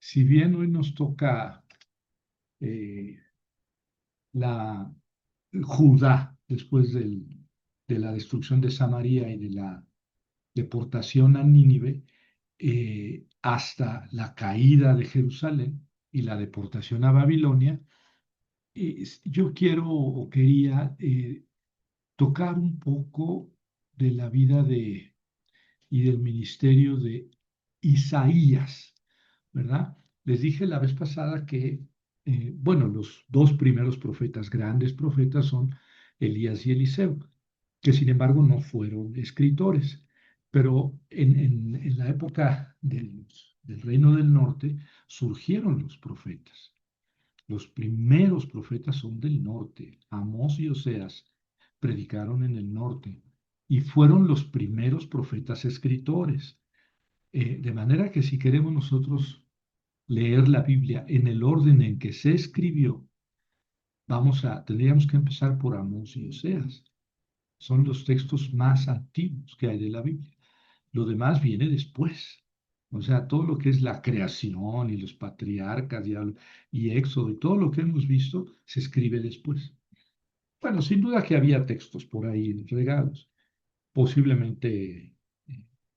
Si bien hoy nos toca eh, la Judá después de la destrucción de Samaria y de la deportación a Nínive, hasta la caída de Jerusalén y la deportación a Babilonia, yo quiero o quería tocar un poco de la vida y del ministerio de Isaías, ¿verdad? Les dije la vez pasada que, bueno, los dos primeros profetas, grandes profetas, son Elías y Eliseo, que sin embargo no fueron escritores, pero en la época del Reino del Norte surgieron los profetas. Los primeros profetas son del norte. Amós y Oseas predicaron en el norte y fueron los primeros profetas escritores. De manera que si queremos nosotros leer la Biblia en el orden en que se escribió, tendríamos que empezar por Amós y Oseas. Son los textos más antiguos que hay de la Biblia. Lo demás viene después. O sea, todo lo que es la creación y los patriarcas y Éxodo y todo lo que hemos visto se escribe después. Bueno, sin duda que había textos por ahí regados, posiblemente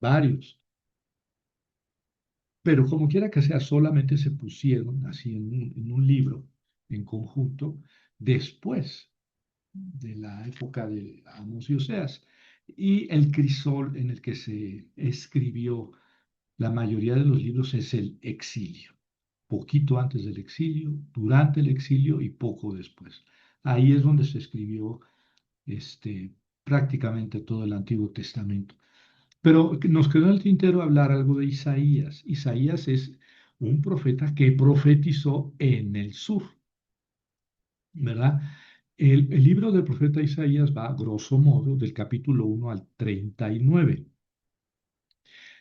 varios, pero como quiera que sea, solamente se pusieron así en un libro en conjunto después de la época de Amós y Oseas. Y el crisol en el que se escribió la mayoría de los libros es el exilio, poquito antes del exilio, durante el exilio y poco después. Ahí es donde se escribió prácticamente todo el Antiguo Testamento. Pero nos quedó en el tintero hablar algo de Isaías. Isaías es un profeta que profetizó en el sur, ¿verdad? El libro del profeta Isaías va, grosso modo, del capítulo 1 al 39.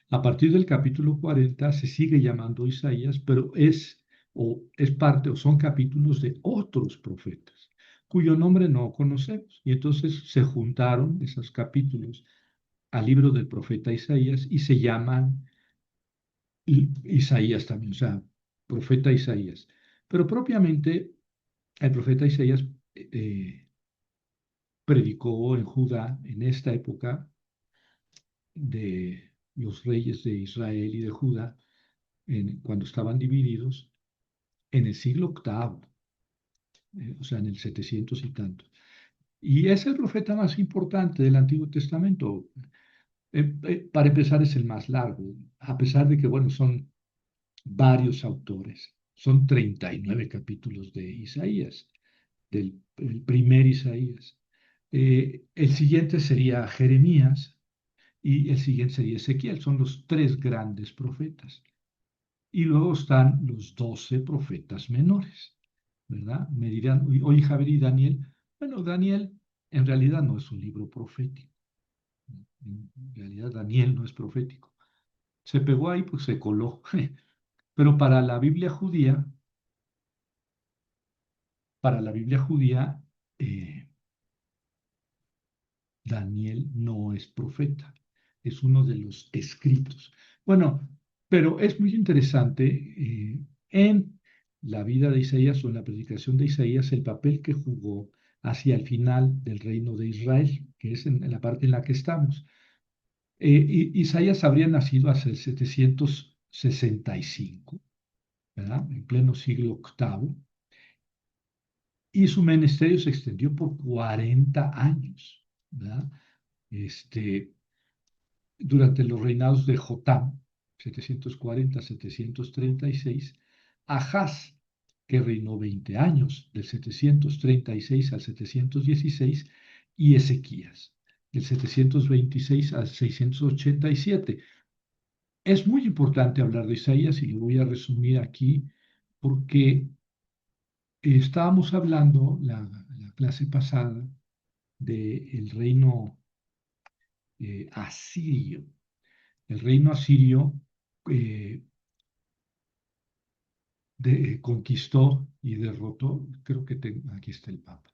A partir del capítulo 40 se sigue llamando Isaías, pero es parte o son capítulos de otros profetas, cuyo nombre no conocemos. Y entonces se juntaron esos capítulos al libro del profeta Isaías y se llaman Isaías también, o sea, profeta Isaías. Pero propiamente el profeta Isaías predicó en Judá en esta época de los reyes de Israel y de Judá, cuando estaban divididos, en el siglo octavo, o sea, en el 700 y tanto. Y es el profeta más importante del Antiguo Testamento. Para empezar, es el más largo, a pesar de que, bueno, son varios autores. Son 39 capítulos de Isaías, el primer Isaías. El siguiente sería Jeremías y el siguiente sería Ezequiel. Son los tres grandes profetas. Y luego están los 12 profetas menores, ¿verdad? Me dirán, oye Javier y Daniel. Bueno, Daniel en realidad no es un libro profético. En realidad Daniel no es profético. Se pegó ahí, pues se coló. Pero para la Biblia judía, eh, Daniel no es profeta, es uno de los escritos. Bueno, pero es muy interesante en la vida de Isaías o en la predicación de Isaías el papel que jugó hacia el final del reino de Israel, que es en la parte en la que estamos. Isaías habría nacido hace el 765, ¿verdad? En pleno siglo octavo, y su ministerio se extendió por 40 años, ¿verdad? Este, durante los reinados de Jotam, 740-736, Ahaz, que reinó 20 años, del 736 al 716, y Ezequías, del 726 al 687. Es muy importante hablar de Isaías y lo voy a resumir aquí porque estábamos hablando la clase pasada del reino asirio. El reino asirio eh, conquistó y derrotó, creo que aquí está el Papa,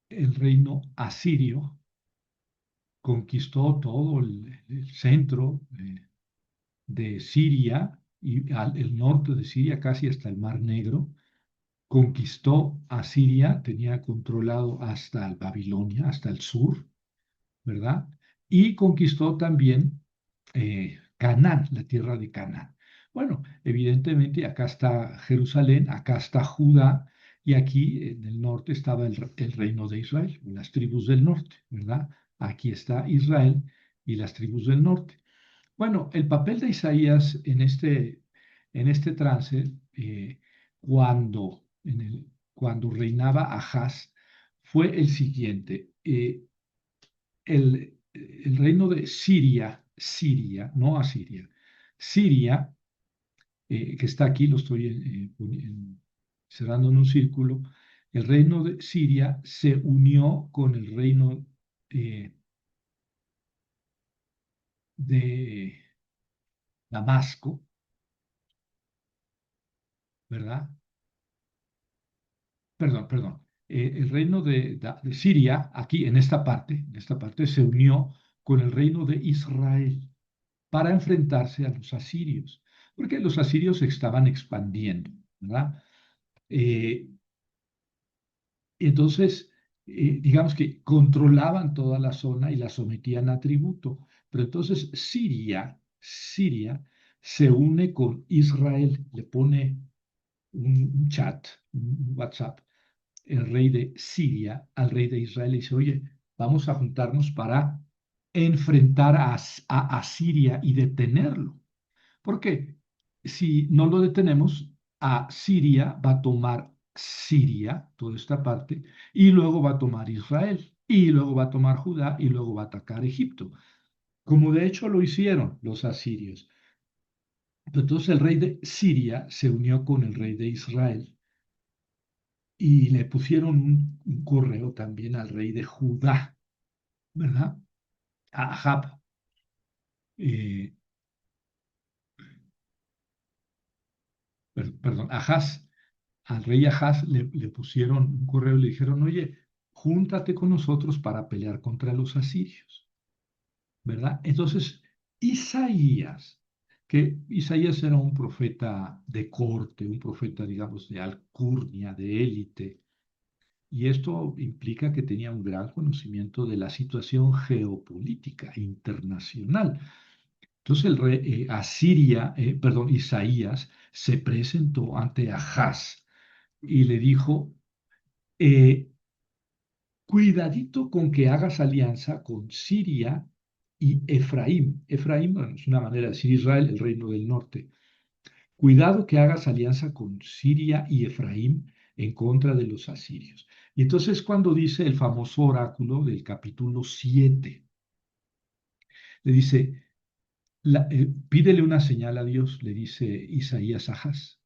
el reino asirio conquistó todo el centro de Siria y el norte de Siria, casi hasta el Mar Negro, conquistó a Siria, tenía controlado hasta Babilonia, hasta el sur, ¿verdad? Y conquistó también Canaán, la tierra de Canaán. Bueno, evidentemente acá está Jerusalén, acá está Judá, y aquí en el norte estaba el reino de Israel, las tribus del norte, ¿verdad? Aquí está Israel y las tribus del norte. Bueno, el papel de Isaías en este trance, cuando reinaba Ahaz, fue el siguiente. El reino de Siria, no Asiria, Siria, que está aquí, lo estoy cerrando en un círculo, el reino de Siria se unió con el reino eh, de Damasco, ¿verdad? Perdón. El reino de Siria, aquí en esta parte, se unió con el reino de Israel para enfrentarse a los asirios, porque los asirios se estaban expandiendo, ¿verdad? Eh, entonces, digamos que controlaban toda la zona y la sometían a tributo. Pero entonces Siria se une con Israel, le pone un chat, un WhatsApp, el rey de Siria al rey de Israel y dice, oye, vamos a juntarnos para enfrentar a Siria y detenerlo. Porque si no lo detenemos, a Siria va a tomar Siria, toda esta parte, y luego va a tomar Israel, y luego va a tomar Judá, y luego va a atacar Egipto, como de hecho lo hicieron los asirios. Entonces el rey de Siria se unió con el rey de Israel y le pusieron un correo también al rey de Judá, ¿verdad? A Ahab. eh, Perdón, Ahaz, al rey Ahaz le pusieron un correo y le dijeron, oye, júntate con nosotros para pelear contra los asirios, ¿verdad? Entonces, Isaías, que Isaías era un profeta de corte, un profeta, digamos, de alcurnia, de élite, y esto implica que tenía un gran conocimiento de la situación geopolítica internacional. Entonces Isaías se presentó ante Ahaz y le dijo, eh, cuidadito con que hagas alianza con Siria y Efraín. Efraín, bueno, es una manera de decir Israel, el reino del norte. Cuidado que hagas alianza con Siria y Efraín en contra de los asirios. Y entonces cuando dice el famoso oráculo del capítulo 7, le dice, pídele una señal a Dios, le dice Isaías a Ahaz.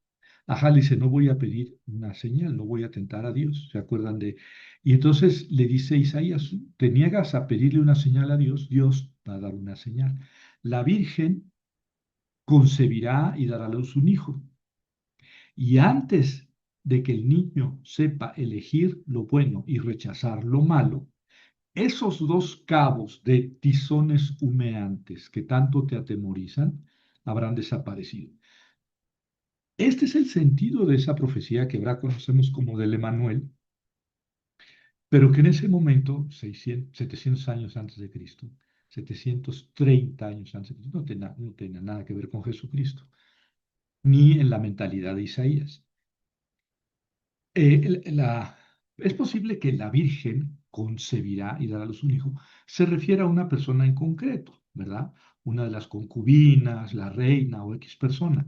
Ahaz le dice, no voy a pedir una señal, no voy a tentar a Dios. ¿Se acuerdan de? Y entonces le dice Isaías, te niegas a pedirle una señal a Dios, Dios va a dar una señal. La Virgen concebirá y dará a luz un hijo. Y antes de que el niño sepa elegir lo bueno y rechazar lo malo, esos dos cabos de tizones humeantes que tanto te atemorizan habrán desaparecido. Este es el sentido de esa profecía que ahora conocemos como del Emanuel, pero que en ese momento, 700 años antes de Cristo, 730 años antes de Cristo, no tenía nada que ver con Jesucristo, ni en la mentalidad de Isaías. Es posible que la Virgen concebirá y dará a luz un hijo, se refiere a una persona en concreto, ¿verdad? Una de las concubinas, la reina o X persona.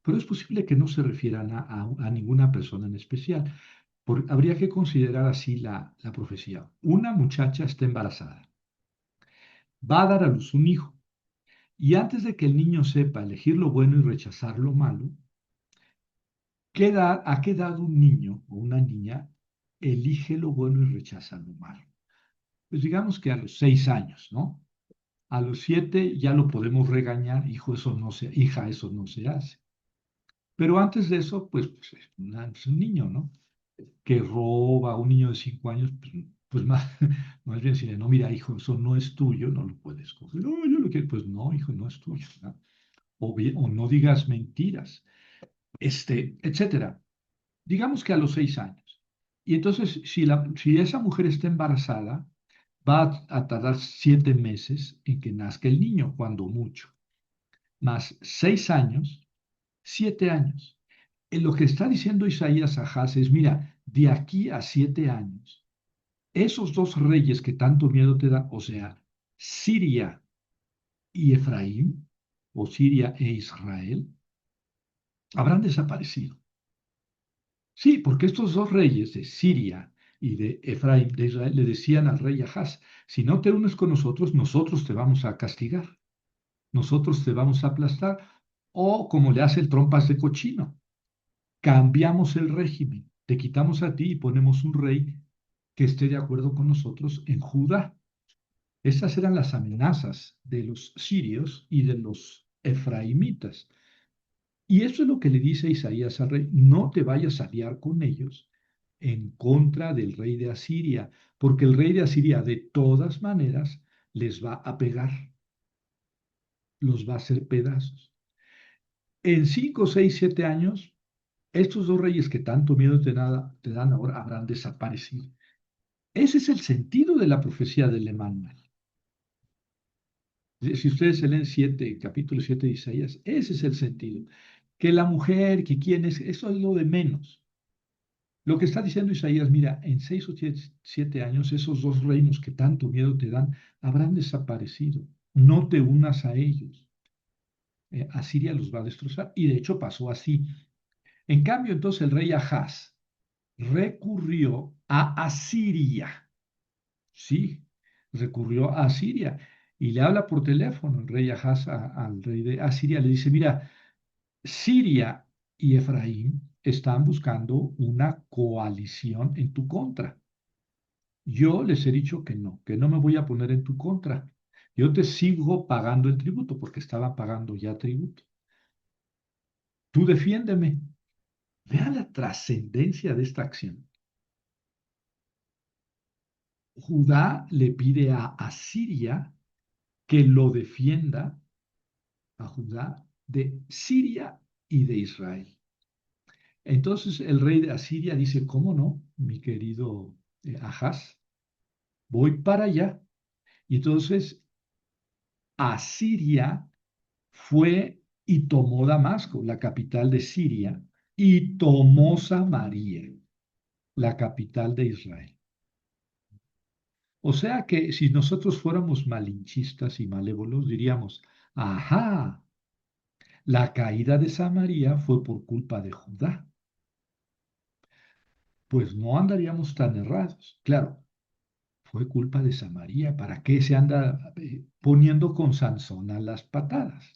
Pero es posible que no se refieran a ninguna persona en especial. Habría que considerar así la profecía. Una muchacha está embarazada, va a dar a luz un hijo, y antes de que el niño sepa elegir lo bueno y rechazar lo malo, ¿a qué edad un niño o una niña elige lo bueno y rechaza lo malo? Pues digamos que a los 6 años, ¿no? A los 7 ya lo podemos regañar, hijo, eso no se, hija, eso no se hace. Pero antes de eso, pues es un niño, ¿no? Que roba, un niño de 5 años, pues más bien si no, mira, hijo, eso no es tuyo, no lo puedes coger. No, yo lo quiero, pues no, hijo, no es tuyo, ¿no? o no digas mentiras, etcétera. Digamos que a los 6 años. Y entonces, si esa mujer está embarazada, va a tardar 7 meses en que nazca el niño, cuando mucho. Más 6 años, 7 años. En lo que está diciendo Isaías a Ahaz es, mira, de aquí a 7 años, esos dos reyes que tanto miedo te dan, o sea, Siria y Efraín, o Siria e Israel, habrán desaparecido. Sí, porque estos dos reyes de Siria y de Efraín, de Israel, le decían al rey Ahaz, si no te unes con nosotros, nosotros te vamos a castigar, nosotros te vamos a aplastar, o como le hace el trompas de cochino, cambiamos el régimen, te quitamos a ti y ponemos un rey que esté de acuerdo con nosotros en Judá. Estas eran las amenazas de los sirios y de los efraimitas. Y eso es lo que le dice Isaías al rey, no te vayas a aliar con ellos en contra del rey de Asiria, porque el rey de Asiria de todas maneras les va a pegar, los va a hacer pedazos. En 5, 6, 7 años, estos dos reyes que tanto miedo te dan ahora habrán desaparecido. Ese es el sentido de la profecía del Emmanuel. Si ustedes se leen capítulo 7 de Isaías, ese es el sentido. Que la mujer, que quién es, eso es lo de menos. Lo que está diciendo Isaías, mira, en 6 o 7 años, esos dos reinos que tanto miedo te dan habrán desaparecido. No te unas a ellos. Asiria los va a destrozar. Y de hecho pasó así. En cambio, entonces el rey Ahaz recurrió a Asiria. Sí, recurrió a Asiria y le habla por teléfono el rey Ahaz al rey de Asiria. Le dice, mira, Siria y Efraín están buscando una coalición en tu contra. Yo les he dicho que no me voy a poner en tu contra. Yo te sigo pagando el tributo porque estaban pagando ya tributo. Tú defiéndeme. Vean la trascendencia de esta acción. Judá le pide a Asiria que lo defienda a Judá de Siria y de Israel. Entonces el rey de Asiria dice, ¿cómo no, mi querido Ahaz? Voy para allá. Y entonces Asiria fue y tomó Damasco, la capital de Siria, y tomó Samaria, la capital de Israel. O sea que si nosotros fuéramos malinchistas y malévolos, diríamos, ajá, la caída de Samaria fue por culpa de Judá. Pues no andaríamos tan errados. Claro, fue culpa de Samaria. ¿Para qué se anda poniendo con Sansón a las patadas?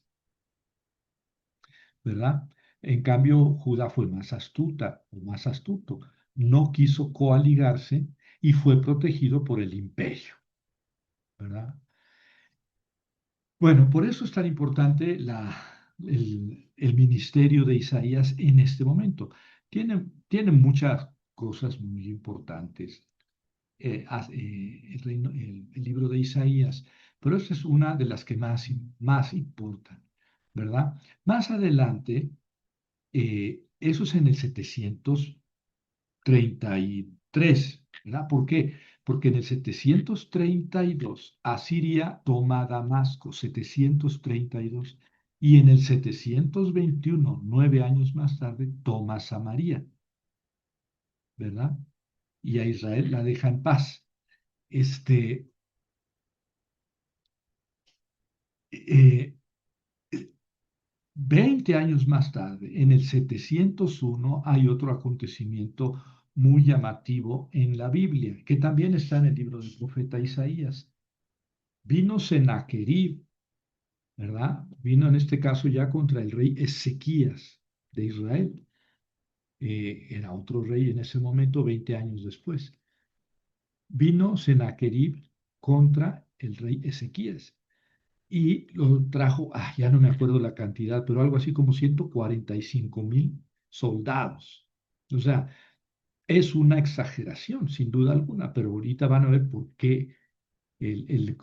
¿Verdad? En cambio, Judá fue más astuta o más astuto. No quiso coaligarse y fue protegido por el imperio, ¿verdad? Bueno, por eso es tan importante el ministerio de Isaías en este momento. Tiene muchas cosas muy importantes el libro de Isaías, pero esta es una de las que más importan, ¿verdad? Más adelante, eso es en el 733, ¿verdad? ¿Por qué? Porque en el 732 Asiria toma Damasco, 732, y en el 721, 9 años más tarde, toma Samaria, ¿verdad? Y a Israel la deja en paz. Este, eh, 20 años más tarde, en el 701, hay otro acontecimiento muy llamativo en la Biblia, que también está en el libro del profeta Isaías. Vino Sennacherib, ¿verdad? Vino en este caso ya contra el rey Ezequías de Israel. Era otro rey en ese momento, 20 años después. Vino Sennacherib contra el rey Ezequías y lo trajo, ya no me acuerdo la cantidad, pero algo así como 145,000 soldados. O sea, es una exageración, sin duda alguna, pero ahorita van a ver por qué el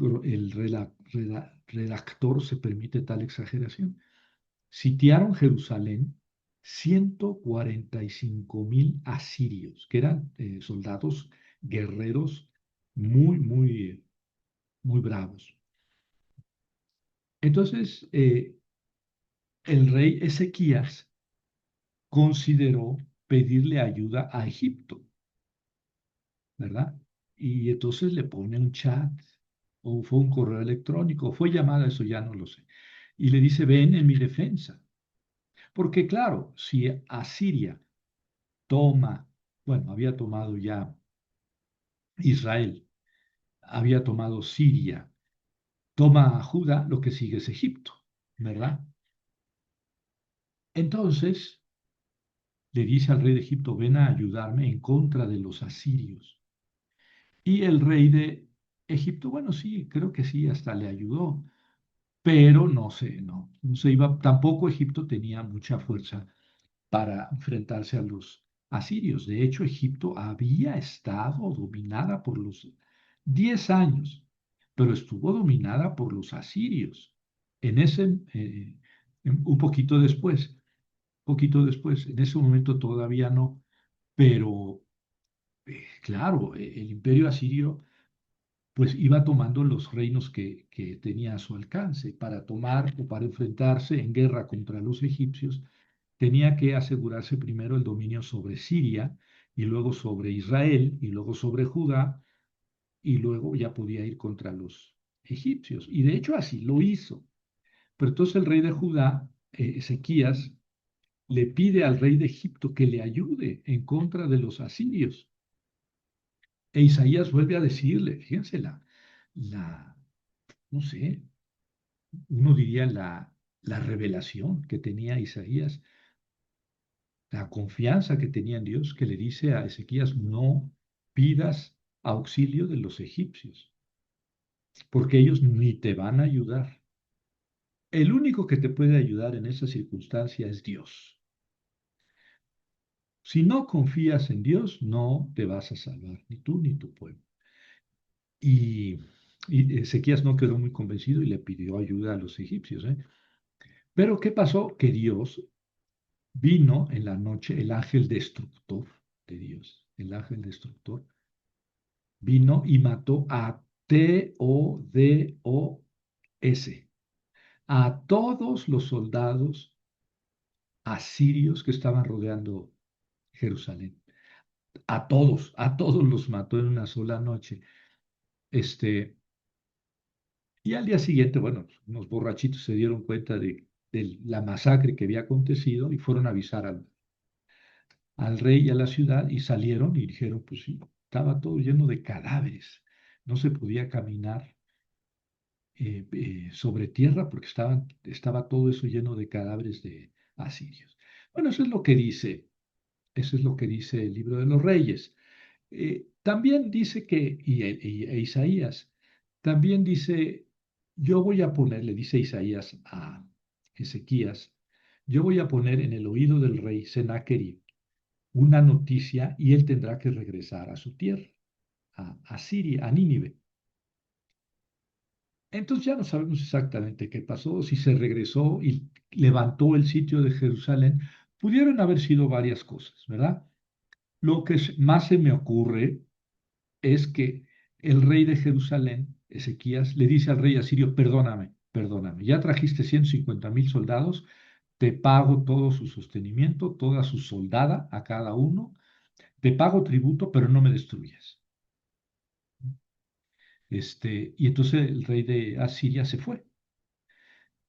redactor se permite tal exageración. sitiaron Jerusalén 145.000 asirios, que eran soldados guerreros muy, muy, muy bravos. Entonces, el rey Ezequías consideró pedirle ayuda a Egipto, ¿verdad? Y entonces le pone un chat, o fue un correo electrónico, o fue llamada, eso ya no lo sé. Y le dice, ven en mi defensa. Porque claro, si Asiria toma, bueno, había tomado ya Israel, había tomado Siria, toma a Judá, lo que sigue es Egipto, ¿verdad? Entonces le dice al rey de Egipto, ven a ayudarme en contra de los asirios. Y el rey de Egipto, bueno, sí, creo que sí, hasta le ayudó, pero no sé, no se iba, tampoco Egipto tenía mucha fuerza para enfrentarse a los asirios. De hecho, Egipto había estado dominada por los 10 años, pero estuvo dominada por los asirios. En ese, un poquito después, en ese momento todavía no, pero claro, el imperio asirio pues iba tomando los reinos que tenía a su alcance. Para tomar o para enfrentarse en guerra contra los egipcios, tenía que asegurarse primero el dominio sobre Siria y luego sobre Israel y luego sobre Judá y luego ya podía ir contra los egipcios. Y de hecho así lo hizo. Pero entonces el rey de Judá, Ezequías, le pide al rey de Egipto que le ayude en contra de los asirios. E Isaías vuelve a decirle, fíjense no sé, uno diría la revelación que tenía Isaías, la confianza que tenía en Dios, que le dice a Ezequías, no pidas auxilio de los egipcios, porque ellos ni te van a ayudar. El único que te puede ayudar en esa circunstancia es Dios. Si no confías en Dios, no te vas a salvar, ni tú ni tu pueblo. Y, y Ezequías no quedó muy convencido y le pidió ayuda a los egipcios, ¿eh? Pero ¿qué pasó? Que Dios vino en la noche, el ángel destructor de Dios, el ángel destructor, vino y mató a T-O-D-O-S, a todos los soldados asirios que estaban rodeando Jerusalén. A todos los mató en una sola noche. Este, y al día siguiente, bueno, unos borrachitos se dieron cuenta de la masacre que había acontecido y fueron a avisar al rey y a la ciudad y salieron y dijeron, pues sí, estaba todo lleno de cadáveres, no se podía caminar sobre tierra porque estaba todo eso lleno de cadáveres de asirios. Bueno, eso es lo que dice el libro de los reyes. También dice que, e Isaías, también dice, yo voy a poner, le dice Isaías a Ezequías, yo voy a poner en el oído del rey Sennacherib una noticia y él tendrá que regresar a su tierra, a Siria, a Nínive. Entonces ya no sabemos exactamente qué pasó, si se regresó y levantó el sitio de Jerusalén. Pudieron haber sido varias cosas, ¿verdad? Lo que más se me ocurre es que el rey de Jerusalén, Ezequías, le dice al rey asirio, perdóname, perdóname, ya trajiste 150.000 soldados, te pago todo su sostenimiento, toda su soldada a cada uno, te pago tributo, pero no me destruyas. Y entonces el rey de Asiria se fue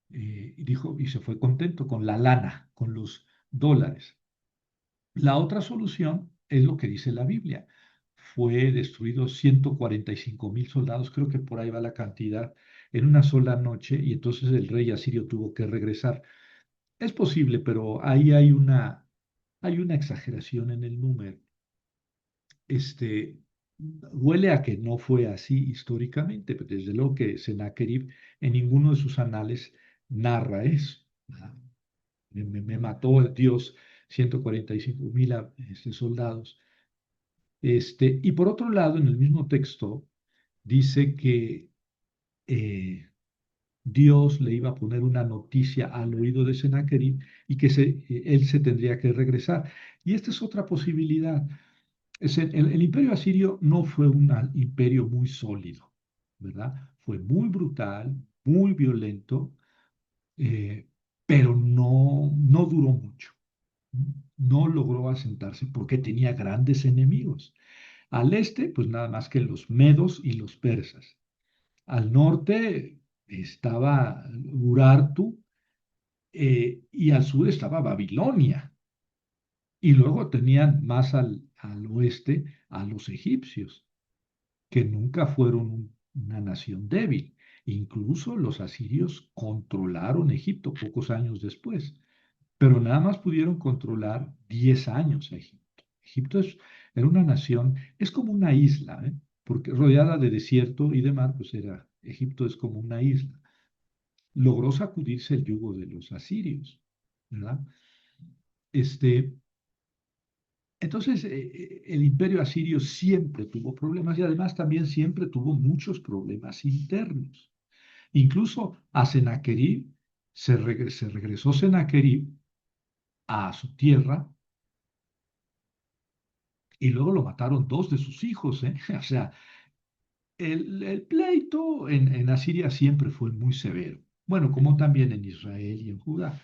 y dijo, y se fue contento con la lana, con los dólares. La otra solución es lo que dice la Biblia. Fue destruido 145.000 soldados, creo que por ahí va la cantidad, en una sola noche, y entonces el rey asirio tuvo que regresar. Es posible, pero ahí hay una exageración en el número. Este, huele a que no fue así históricamente, pero desde luego que Sennacherib en ninguno de sus anales narra eso. ¿Verdad? Me mató el Dios 145.000 soldados. Y por otro lado, en el mismo texto, dice que Dios le iba a poner una noticia al oído de Sennacherib y que él se tendría que regresar. Y esta es otra posibilidad. El imperio asirio no fue un imperio muy sólido, ¿verdad? Fue muy brutal, muy violento, eh, pero no duró mucho. No logró asentarse porque tenía grandes enemigos. Al este, pues nada más que los medos y los persas. Al norte estaba Urartu, y al sur estaba Babilonia. Y luego tenían más al oeste a los egipcios, que nunca fueron una nación débil. Incluso los asirios controlaron Egipto pocos años después, pero nada más pudieron controlar 10 años a Egipto. Era una nación, es como una isla, ¿eh? Porque rodeada de desierto y de mar, pues Egipto es como una isla. Logró sacudirse el yugo de los asirios, ¿verdad? Este, entonces, el imperio asirio siempre tuvo problemas y además también siempre tuvo muchos problemas internos. Incluso a Sennacherib se regresó Sennacherib a su tierra y luego lo mataron dos de sus hijos, ¿eh? O sea, el pleito en Asiria siempre fue muy severo. Bueno, como también en Israel y en Judá,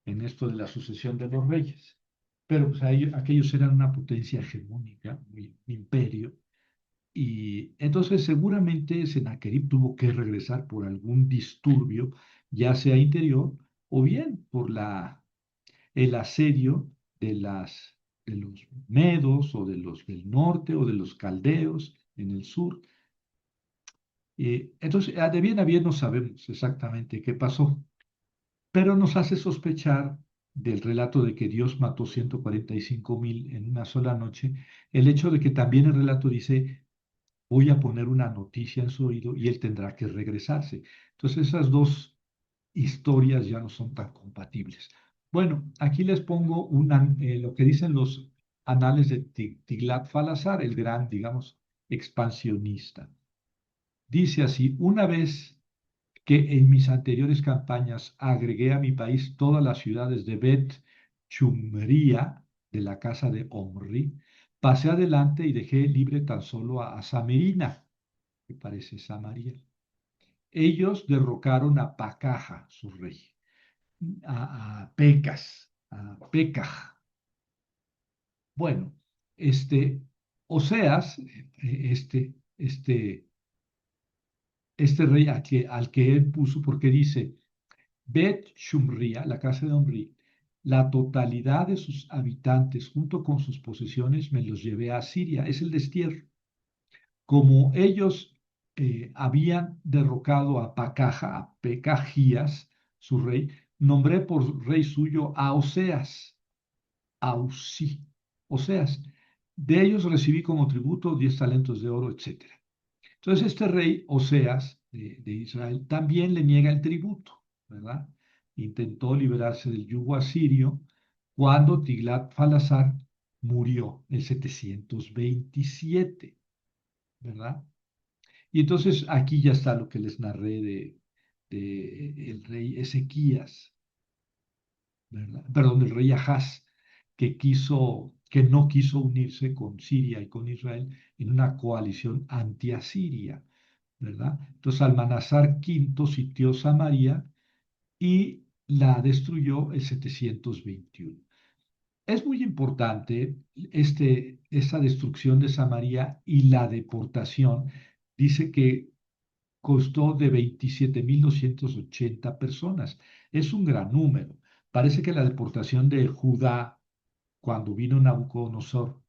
en esto de la sucesión de los reyes. Pero pues, aquellos eran una potencia hegemónica, un imperio. Y entonces seguramente Sennacherib tuvo que regresar por algún disturbio, ya sea interior o bien por el asedio de, de los medos o de los del norte o de los caldeos en el sur. Entonces, de bien a bien no sabemos exactamente qué pasó, pero nos hace sospechar del relato de que Dios mató 145,000 en una sola noche, el hecho de que también el relato dice, voy a poner una noticia en su oído y él tendrá que regresarse. Entonces, esas dos historias ya no son tan compatibles. Bueno, aquí les pongo lo que dicen los anales de Tiglat-Falasar, el gran, digamos, expansionista. Dice así, una vez que en mis anteriores campañas agregué a mi país todas las ciudades de Bet Chumria, de la casa de Omri, pasé adelante y dejé libre tan solo a Samerina, que parece Samaria. Ellos derrocaron a Pacaja, su rey, a Pecas, a Pecaj. Bueno, Oseas, este rey al que él puso, porque dice, Bet Shumria, la casa de Omri, la totalidad de sus habitantes junto con sus posesiones me los llevé a Siria, es el destierro. Como ellos habían derrocado a Pacaja, a Pecajías, su rey, nombré por rey suyo a Oseas, Ausí, Oseas. De ellos recibí como tributo 10 talentos de oro, etcétera. Entonces este rey Oseas de Israel también le niega el tributo, ¿verdad? Intentó liberarse del yugo asirio cuando Tiglat-Falasar murió en 727, ¿verdad? Y entonces aquí ya está lo que les narré de el rey Ezequías, ¿verdad? Perdón, el rey Ahaz, que no quiso unirse con Siria y con Israel en una coalición anti-asiria, ¿verdad? Entonces Almanazar V sitió Samaria y la destruyó en 721. Es muy importante esta destrucción de Samaria y la deportación. Dice que costó de 27,280 personas. Es un gran número. Parece que la deportación de Judá, cuando vino Nabucodonosor,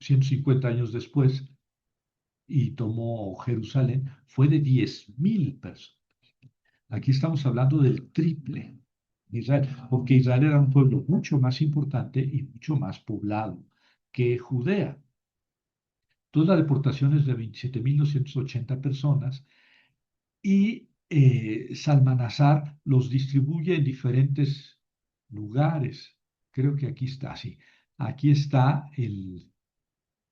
150 años después, y tomó Jerusalén, fue de 10,000 personas. Aquí estamos hablando del triple de Israel, porque Israel era un pueblo mucho más importante y mucho más poblado que Judea. Todas las deportaciones de 27,280 personas y Salmanasar los distribuye en diferentes lugares. Creo que aquí está, sí. Aquí está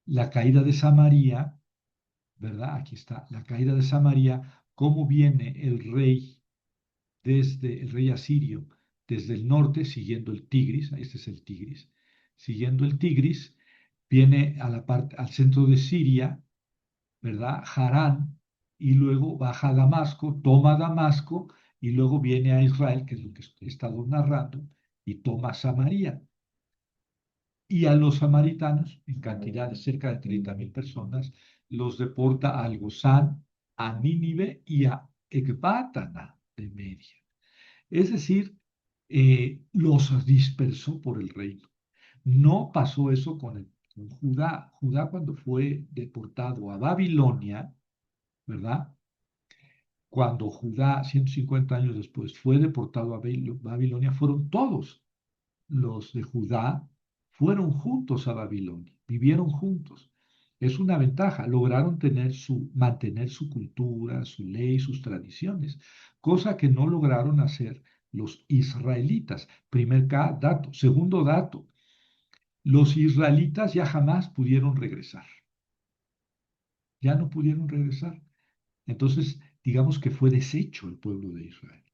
la caída de Samaria, ¿verdad? Aquí está la caída de Samaria, cómo viene el rey asirio, desde el norte, siguiendo el Tigris, este es el Tigris, siguiendo el Tigris, viene a la parte, al centro de Siria, ¿verdad? Harán, y luego baja a Damasco, toma Damasco, y luego viene a Israel, que es lo que he estado narrando, y toma Samaria. Y a los samaritanos, en cantidad de cerca de 30.000 personas, los deporta al Gozán, a Nínive y a Ecbátana de Media. Es decir, los dispersó por el reino. No pasó eso con Judá. Judá cuando fue deportado a Babilonia, ¿verdad? Cuando Judá, 150 años después, fue deportado a Babilonia, fueron todos los de Judá, fueron juntos a Babilonia, vivieron juntos. Es una ventaja, lograron mantener su cultura, su ley, sus tradiciones, cosa que no lograron hacer los israelitas. Primer dato. Segundo dato, los israelitas ya jamás pudieron regresar, ya no pudieron regresar. Entonces, digamos que fue deshecho el pueblo de Israel,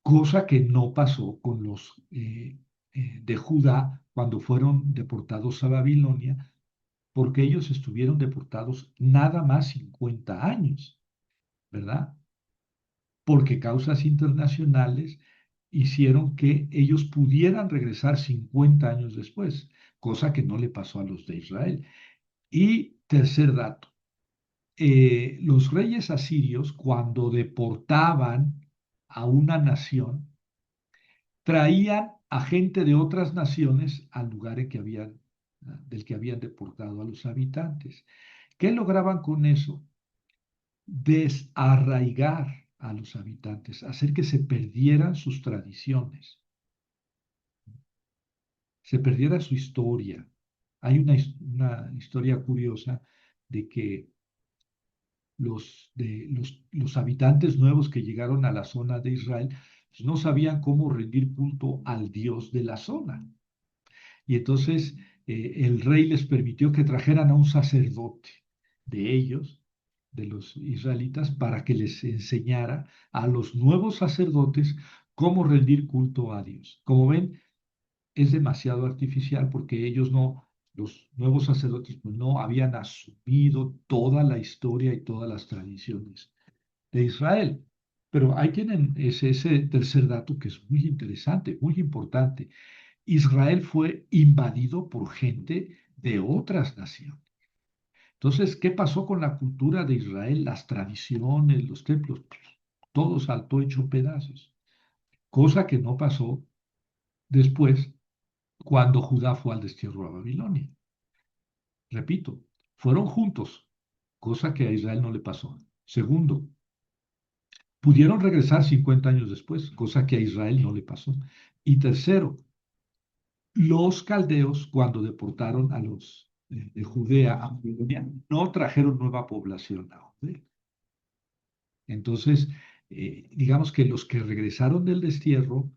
cosa que no pasó con los de Judá cuando fueron deportados a Babilonia, porque ellos estuvieron deportados nada más 50 años, ¿verdad? Porque causas internacionales hicieron que ellos pudieran regresar 50 años después, cosa que no le pasó a los de Israel. Y tercer dato, los reyes asirios, cuando deportaban a una nación, traían a gente de otras naciones al lugar del que habían deportado a los habitantes. ¿Qué lograban con eso? Desarraigar a los habitantes, hacer que se perdieran sus tradiciones, se perdiera su historia. Hay una historia curiosa de que los habitantes nuevos que llegaron a la zona de Israel pues, no sabían cómo rendir culto al Dios de la zona. Y entonces el rey les permitió que trajeran a un sacerdote de ellos, de los israelitas, para que les enseñara a los nuevos sacerdotes cómo rendir culto a Dios. Como ven, es demasiado artificial porque ellos no, los nuevos sacerdotes, pues, no habían asumido toda la historia y todas las tradiciones de Israel. Pero ahí tienen ese tercer dato que es muy interesante, muy importante. Israel fue invadido por gente de otras naciones. Entonces, ¿qué pasó con la cultura de Israel? Las tradiciones, los templos, todo saltó hecho pedazos, cosa que no pasó después cuando Judá fue al destierro a Babilonia. Repito, fueron juntos, cosa que a Israel no le pasó. Segundo, pudieron regresar 50 años después, cosa que a Israel no le pasó. Y tercero, los caldeos, cuando deportaron a los de Judea a Babilonia, no trajeron nueva población a Judea. Entonces, digamos que los que regresaron del destierro,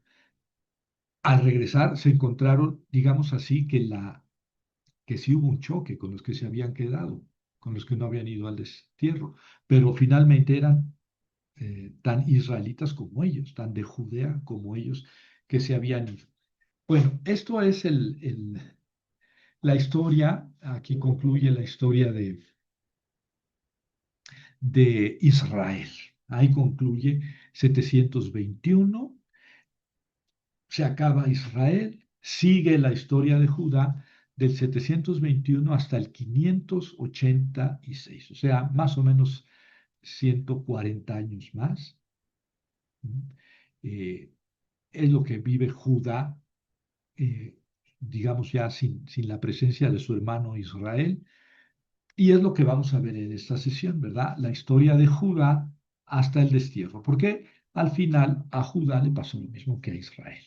al regresar se encontraron, digamos así, que sí hubo un choque con los que se habían quedado, con los que no habían ido al destierro, pero finalmente eran tan israelitas como ellos, tan de Judea como ellos, que se habían ido. Bueno, esto es la historia, aquí concluye la historia de Israel. Ahí concluye 721, se acaba Israel, sigue la historia de Judá del 721 hasta el 586, o sea, más o menos 140 años más. Eh, es lo que vive Judá, eh, digamos ya sin la presencia de su hermano Israel. Y es lo que vamos a ver en esta sesión, ¿verdad? La historia de Judá hasta el destierro. Porque al final a Judá le pasó lo mismo que a Israel.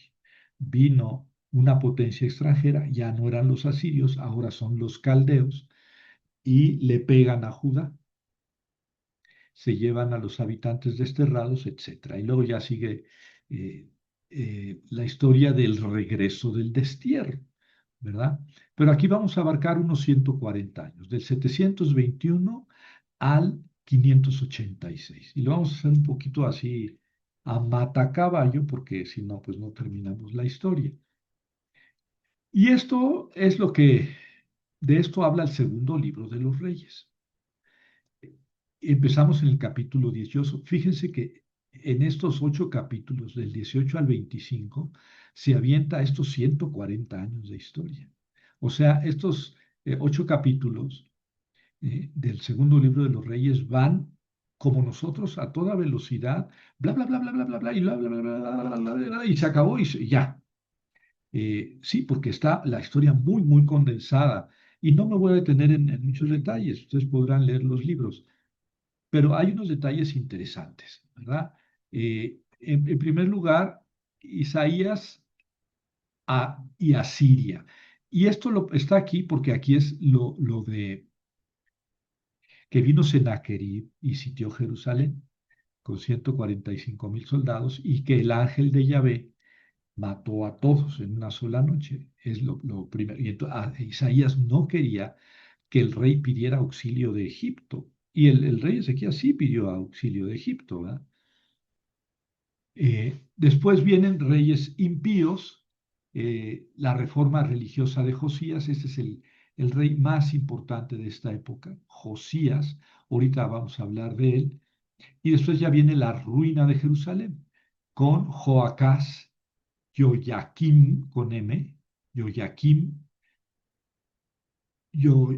Vino una potencia extranjera, ya no eran los asirios, ahora son los caldeos, y le pegan a Judá, se llevan a los habitantes desterrados, etcétera. Y luego ya sigue la historia del regreso del destierro. ¿verdad? Pero aquí vamos a abarcar unos 140 años, del 721 al 586. Y lo vamos a hacer un poquito así a matacaballo, porque si no, pues no terminamos la historia. Y esto es lo que, de esto habla el segundo libro de los Reyes. Empezamos en el capítulo 18. Fíjense que en estos 8 capítulos, del 18 al 25, se avienta estos 140 años de historia. O sea, estos 8 capítulos del segundo libro de los Reyes van como nosotros a toda velocidad, bla, bla, bla, bla, bla, bla, bla, y bla, bla, bla, bla, bla, bla, bla, bla, bla, y se acabó y ya. Sí, porque está la historia muy, muy condensada y no me voy a detener en muchos detalles. Ustedes podrán leer los libros. Pero hay unos detalles interesantes, ¿verdad? En primer lugar, Isaías y Asiria. Y esto está aquí porque aquí es lo de que vino Sennacherib y sitió Jerusalén con 145,000 soldados y que el ángel de Yahvé mató a todos en una sola noche. Es lo primero. Y entonces, Isaías no quería que el rey pidiera auxilio de Egipto. Y el rey Ezequías sí pidió auxilio de Egipto, ¿verdad? Después vienen reyes impíos, la reforma religiosa de Josías, este es el rey más importante de esta época, Josías, ahorita vamos a hablar de él, y después ya viene la ruina de Jerusalén, con Joacás, Joaquim con M, Joaquim, Jo,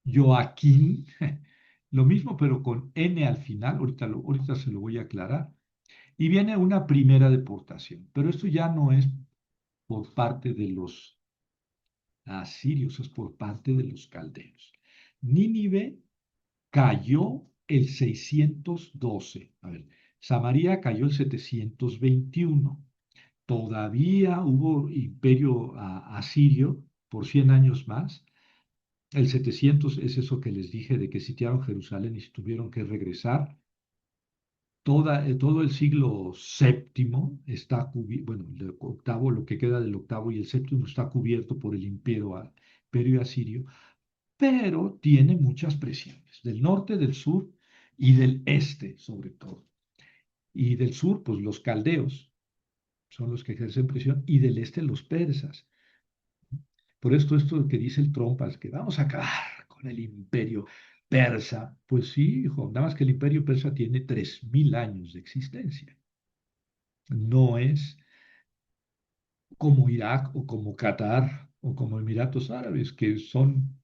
Joaquín, lo mismo pero con N al final, ahorita se lo voy a aclarar. Y viene una primera deportación, pero esto ya no es por parte de los asirios, es por parte de los caldeos. Nínive cayó el 612. A ver, Samaria cayó el 721. Todavía hubo imperio asirio por 100 años más. El 700 es eso que les dije de que sitiaron Jerusalén y tuvieron que regresar. Todo el siglo séptimo está cubierto, bueno, el octavo, lo que queda del octavo y el séptimo está cubierto por el imperio asirio, pero tiene muchas presiones, del norte, del sur y del este, sobre todo. Y del sur, pues los caldeos son los que ejercen presión, y del este los persas. Por esto que dice el Trompas, que vamos a acabar con el imperio persa, pues sí, hijo, nada más que el imperio persa tiene 3.000 años de existencia. No es como Irak o como Qatar o como Emiratos Árabes, que son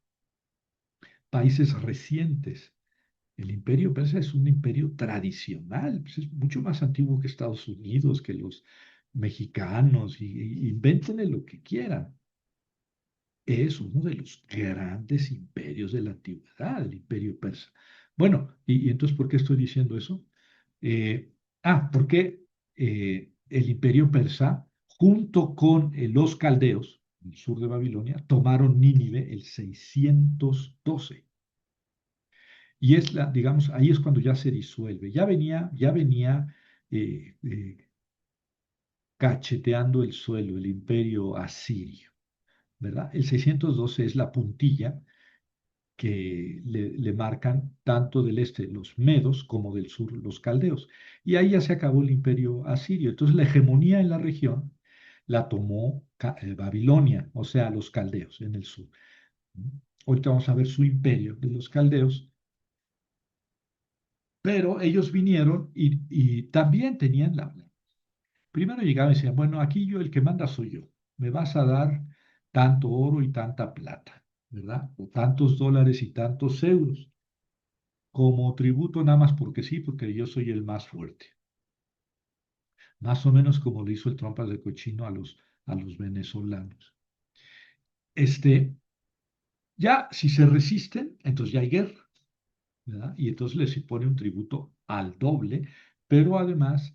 países recientes. El imperio persa es un imperio tradicional, pues es mucho más antiguo que Estados Unidos, que los mexicanos, y invéntenle lo que quieran. Es uno de los grandes imperios de la antigüedad, el imperio persa. Bueno, y entonces, ¿por qué estoy diciendo eso? Eh, Porque el imperio persa, junto con los caldeos, el sur de Babilonia, tomaron Nínive el 612. Y digamos, ahí es cuando ya se disuelve. Ya venía cacheteando el suelo el imperio asirio, ¿verdad? El 612 es la puntilla que le marcan tanto del este los medos como del sur los caldeos. Y ahí ya se acabó el imperio asirio. Entonces la hegemonía en la región la tomó Babilonia, o sea, los caldeos en el sur. Ahorita vamos a ver su imperio de los caldeos, pero ellos vinieron y también tenían primero llegaban y decían, bueno, aquí yo el que manda soy yo, me vas a dar tanto oro y tanta plata, ¿verdad? O tantos dólares y tantos euros como tributo nada más porque sí, porque yo soy el más fuerte. Más o menos como le hizo el trompas de cochino a los venezolanos. Este, ya si se resisten, entonces ya hay guerra, ¿verdad? Y entonces les impone un tributo al doble, pero además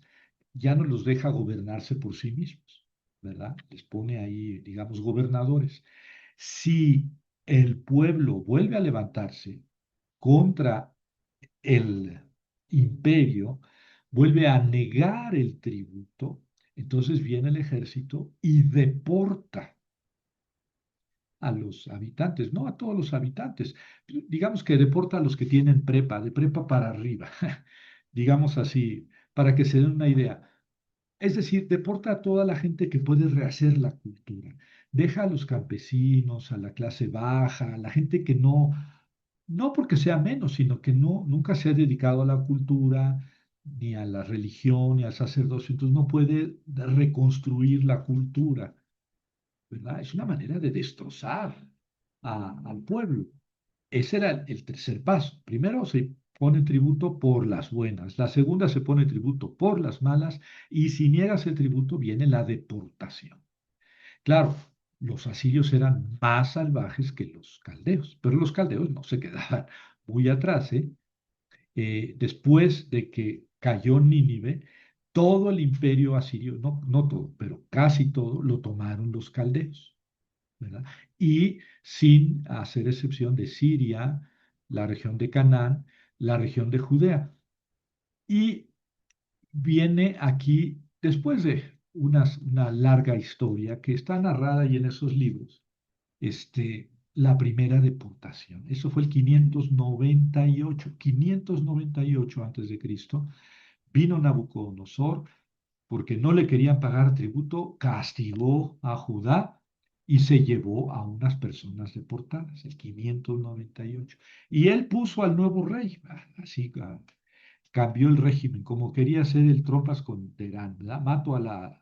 ya no los deja gobernarse por sí mismos, ¿verdad? Les pone ahí, digamos, gobernadores. Si el pueblo vuelve a levantarse contra el imperio, vuelve a negar el tributo, entonces viene el ejército y deporta a los habitantes, no a todos los habitantes. Digamos que deporta a los que tienen prepa, de prepa para arriba, digamos así, para que se den una idea. Es decir, deporta a toda la gente que puede rehacer la cultura. Deja a los campesinos, a la clase baja, a la gente que no, no porque sea menos, sino que no, nunca se ha dedicado a la cultura, ni a la religión, ni al sacerdocio, entonces no puede reconstruir la cultura, ¿verdad? Es una manera de destrozar al pueblo. Ese era el tercer paso. Primero se pone tributo por las buenas, la segunda se pone tributo por las malas y si niegas el tributo viene la deportación. Claro, los asirios eran más salvajes que los caldeos, pero los caldeos no se quedaban muy atrás, ¿eh? Después de que cayó Nínive, todo el imperio asirio, no, no todo, pero casi todo, lo tomaron los caldeos, ¿verdad? Y sin hacer excepción de Siria, la región de Canaán, la región de Judea. Y viene aquí, después de una larga historia que está narrada ahí en esos libros, la primera deportación. Eso fue el 598 antes de Cristo. Vino Nabucodonosor porque no le querían pagar tributo, castigó a Judá y se llevó a unas personas deportadas, el 598. Y él puso al nuevo rey, así cambió el régimen, como quería hacer el tropas con Terán, ¿verdad? Mato a la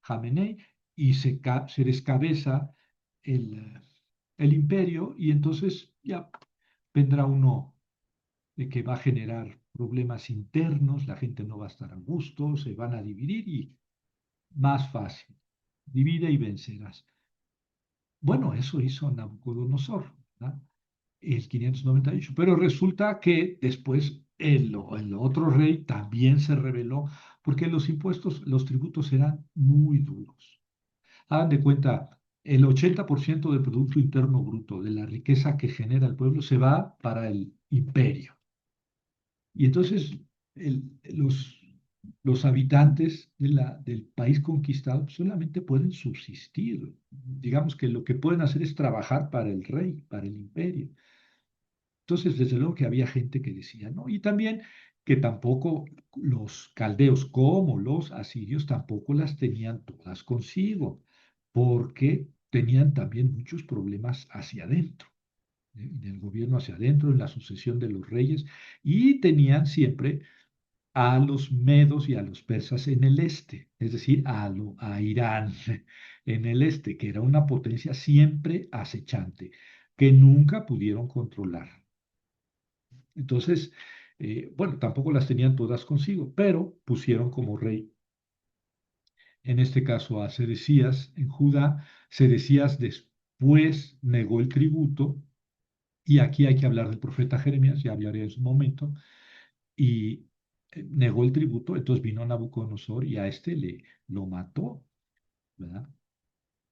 Jamenei y se descabeza el imperio y entonces ya vendrá uno de que va a generar problemas internos, la gente no va a estar a gusto, se van a dividir y más fácil, divide y vencerás. Bueno, eso hizo Nabucodonosor, ¿verdad? El 598, pero resulta que después el otro rey también se rebeló porque los impuestos, los tributos eran muy duros. Hagan de cuenta, el 80% del Producto Interno Bruto, de la riqueza que genera el pueblo, se va para el imperio. Y entonces los habitantes del país conquistado solamente pueden subsistir. Digamos que lo que pueden hacer es trabajar para el rey, para el imperio. Entonces, desde luego que había gente que decía, ¿no? Y también que tampoco los caldeos como los asirios tampoco las tenían todas consigo, porque tenían también muchos problemas hacia adentro, en el gobierno hacia adentro, en la sucesión de los reyes, y tenían siempre a los medos y a los persas en el este, es decir, a Irán en el este, que era una potencia siempre acechante, que nunca pudieron controlar. Entonces, bueno, tampoco las tenían todas consigo, pero pusieron como rey, en este caso a Sedecías en Judá. Sedecías después negó el tributo, y aquí hay que hablar del profeta Jeremías, ya hablaré en su momento, y negó el tributo, entonces vino Nabucodonosor y a lo mató, ¿verdad?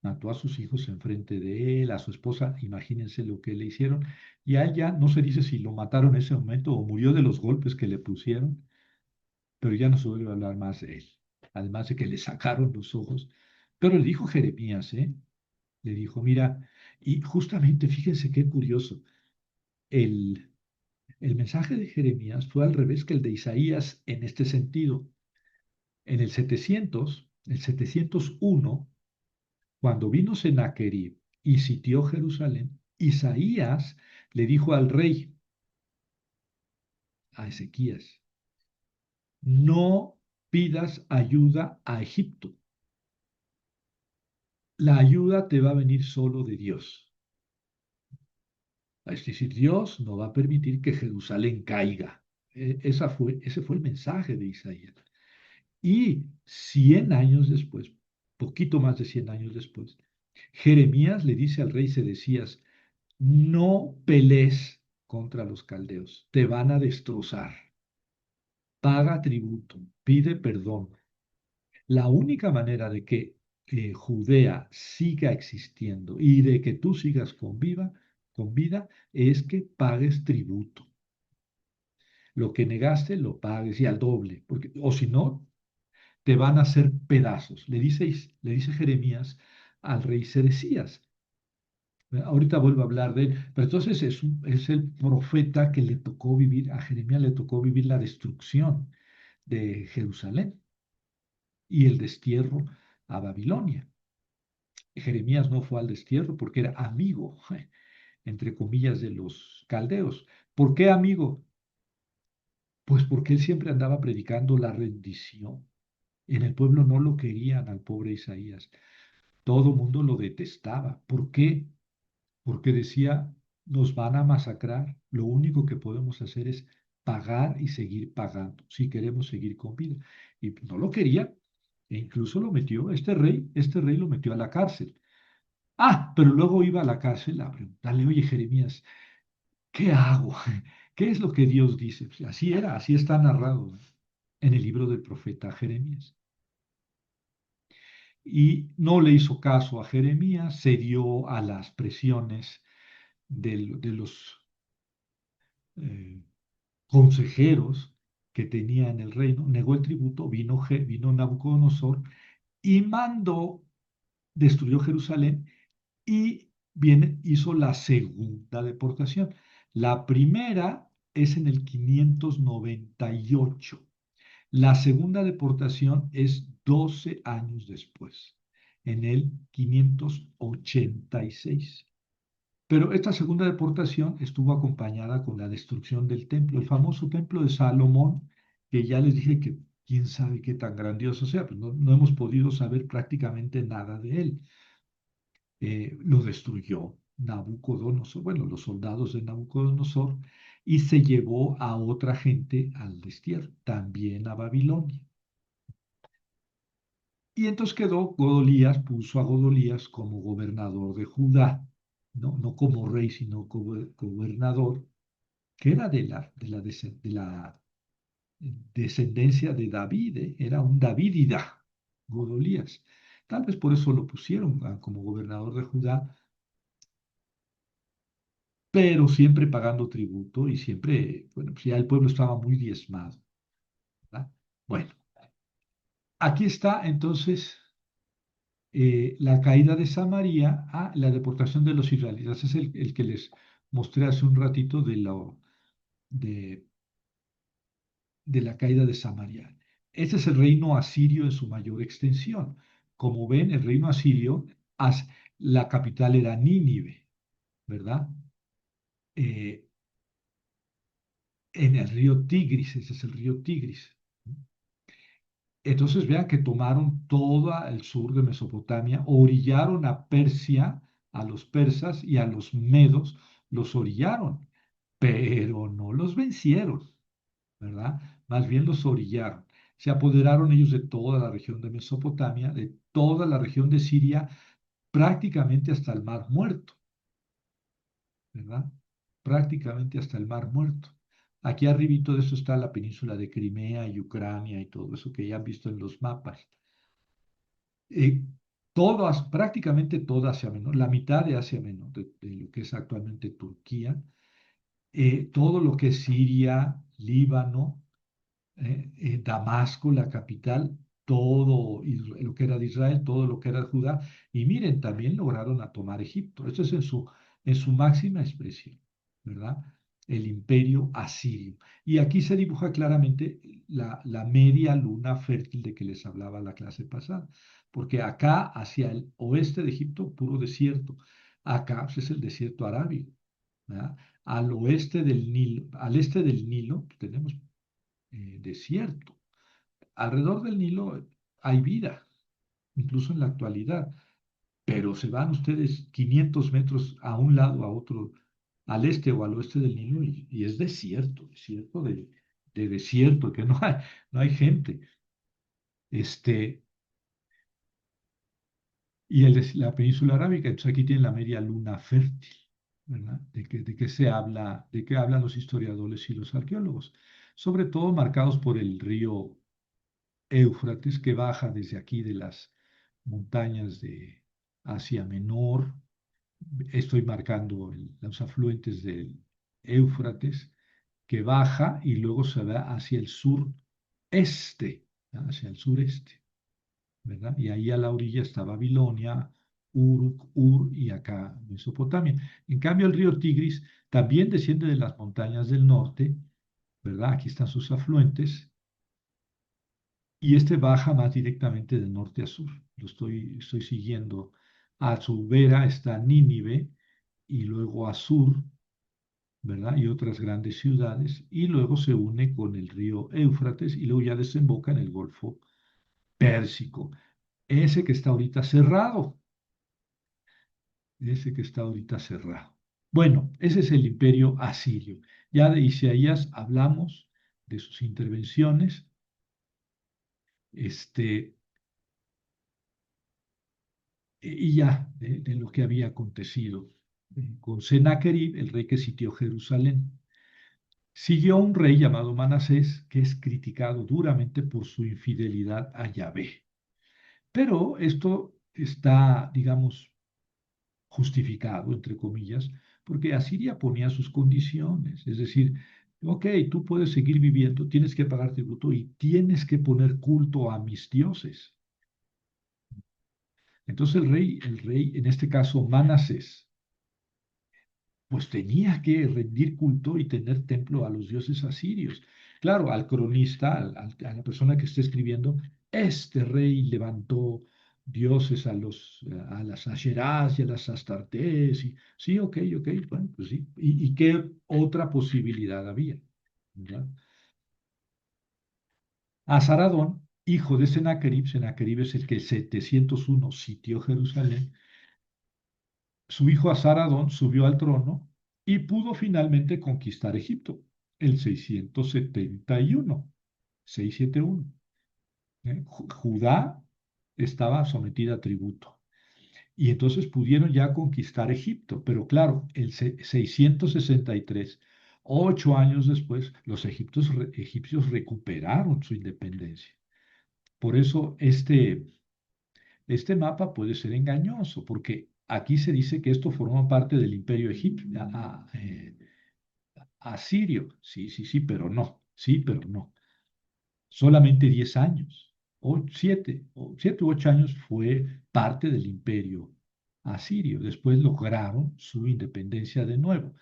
Mató a sus hijos enfrente de él, a su esposa, imagínense lo que le hicieron, y a él ya no se dice si lo mataron en ese momento o murió de los golpes que le pusieron, pero ya no se vuelve a hablar más de él, además de que le sacaron los ojos. Pero le dijo Jeremías, ¿eh? Le dijo, mira, y justamente fíjense qué curioso, el, el mensaje de Jeremías fue al revés que el de Isaías en este sentido. En el 701, cuando vino Sennacherib y sitió Jerusalén, Isaías le dijo al rey, a Ezequías, no pidas ayuda a Egipto. La ayuda te va a venir solo de Dios. Es decir, Dios no va a permitir que Jerusalén caiga. Ese fue el mensaje de Isaías. Y 100 años después, poquito más de 100 años después, Jeremías le dice al rey Sedecías, no pelees contra los caldeos, te van a destrozar. Paga tributo, pide perdón. La única manera de que Judea siga existiendo y de que tú sigas con vida es que pagues tributo. Lo que negaste lo pagues y al doble, porque, o si no, te van a hacer pedazos. Le dice Jeremías al rey Sedecías. Ahorita vuelvo a hablar de él, pero entonces es el profeta que le tocó vivir, a Jeremías le tocó vivir la destrucción de Jerusalén y el destierro a Babilonia. Jeremías no fue al destierro porque era amigo, entre comillas, de los caldeos. ¿Por qué amigo? Pues porque él siempre andaba predicando la rendición. En el pueblo no lo querían al pobre Isaías. Todo el mundo lo detestaba. ¿Por qué? Porque decía, nos van a masacrar. Lo único que podemos hacer es pagar y seguir pagando si queremos seguir con vida. Y no lo quería. E incluso lo metió, este rey lo metió a la cárcel. Ah, pero luego iba a la cárcel a preguntarle, oye, Jeremías, ¿qué hago? ¿Qué es lo que Dios dice? Pues así era, así está narrado, ¿no?, en el libro del profeta Jeremías. Y no le hizo caso a Jeremías, cedió a las presiones de los eh, consejeros que tenía en el reino, negó el tributo, vino Nabucodonosor y destruyó Jerusalén y hizo la segunda deportación. La primera es en el 598. La segunda deportación es 12 años después, en el 586. Pero esta segunda deportación estuvo acompañada con la destrucción del templo, el famoso templo de Salomón, que ya les dije que quién sabe qué tan grandioso sea, pues no hemos podido saber prácticamente nada de él. Lo destruyó Nabucodonosor, bueno, los soldados de Nabucodonosor, y se llevó a otra gente al destierro, también a Babilonia. Y entonces puso a Godolías como gobernador de Judá, no como rey, sino como gobernador, que era de la descendencia de David, era un Davídida, Godolías. Tal vez por eso lo pusieron como gobernador de Judá, pero siempre pagando tributo y siempre, bueno, pues ya el pueblo estaba muy diezmado, ¿verdad? Bueno, aquí está entonces la caída de Samaria a la deportación de los israelitas. Es el que les mostré hace un ratito de, de la caída de Samaria. Este es el reino asirio en su mayor extensión. Como ven, el reino asirio, la capital era Nínive, ¿verdad? Eh, en el río Tigris, ese es el río Tigris. Entonces vean que tomaron todo el sur de Mesopotamia, orillaron a Persia, a los persas y a los medos, los orillaron, pero no los vencieron, ¿verdad? Más bien los orillaron. Se apoderaron ellos de toda la región de Mesopotamia, de toda la región de Siria, prácticamente hasta el Mar Muerto, ¿verdad? Prácticamente hasta el Mar Muerto. Aquí arribito de eso está la península de Crimea y Ucrania y todo eso que ya han visto en los mapas. eh, prácticamente toda Asia Menor, la mitad de Asia Menor, de lo que es actualmente Turquía, todo lo que es Siria, Líbano, Damasco, la capital, todo lo que era de Israel, todo lo que era de Judá, y miren, también lograron a tomar Egipto. Esto es en su máxima expresión, ¿verdad? El imperio asirio. Y aquí se dibuja claramente la media luna fértil de que les hablaba la clase pasada, porque acá, hacia el oeste de Egipto, puro desierto. Acá pues, es el desierto arábigo, ¿verdad? Al oeste del Nilo, al este del Nilo, pues, tenemos desierto. Alrededor del Nilo hay vida, incluso en la actualidad, pero se van ustedes 500 metros a un lado, a otro, al este o al oeste del Nilo y es desierto, desierto de desierto, que no hay gente. Este, y la península arábica, entonces aquí tienen la media luna fértil, ¿verdad? ¿De qué se habla? ¿De qué hablan los historiadores y los arqueólogos? Sobre todo marcados por el río Éufrates, que baja desde aquí de las montañas de Asia Menor. Estoy marcando los afluentes del Éufrates, que baja y luego se va hacia el sureste, ¿no?, hacia el sureste, ¿verdad? Y ahí a la orilla está Babilonia, Uruk, Ur y acá Mesopotamia. En cambio, el río Tigris también desciende de las montañas del norte, ¿verdad? Aquí están sus afluentes, y este baja más directamente de norte a sur. Estoy siguiendo. A su vera está Nínive y luego Asur, ¿verdad? Y otras grandes ciudades, y luego se une con el río Éufrates y luego ya desemboca en el Golfo Pérsico. Ese que está ahorita cerrado, ese que está ahorita cerrado. Bueno, ese es el imperio asirio. Ya de Isaías hablamos de sus intervenciones, este, y ya de lo que había acontecido con Sennacherib, el rey que sitió Jerusalén. Siguió un rey llamado Manasés, que es criticado duramente por su infidelidad a Yahvé. Pero esto está, digamos, justificado, entre comillas, porque Asiria ponía sus condiciones. Es decir, ok, tú puedes seguir viviendo, tienes que pagar tributo y tienes que poner culto a mis dioses. Entonces el rey, en este caso Manasés, pues tenía que rendir culto y tener templo a los dioses asirios. Claro, al cronista, a la persona que está escribiendo, este rey levantó dioses a las Asherás y a las Astartés. Y, sí, ok, ok, bueno, pues sí. ¿Y qué otra posibilidad había? ¿Verdad? A Saradón, hijo de Sennacherib es el que 701 sitió Jerusalén. Su hijo Asaradón subió al trono y pudo finalmente conquistar Egipto, el 671, 671. Judá estaba sometida a tributo. Y entonces pudieron ya conquistar Egipto. Pero claro, el 663, 8 años después, los egipcios recuperaron su independencia. Por eso este mapa puede ser engañoso, porque aquí se dice que esto formó parte del imperio egipcio, asirio. Sí, sí, sí, pero no. Solamente 10 años, o 7 u 8 años fue parte del imperio asirio. Después lograron su independencia de nuevo.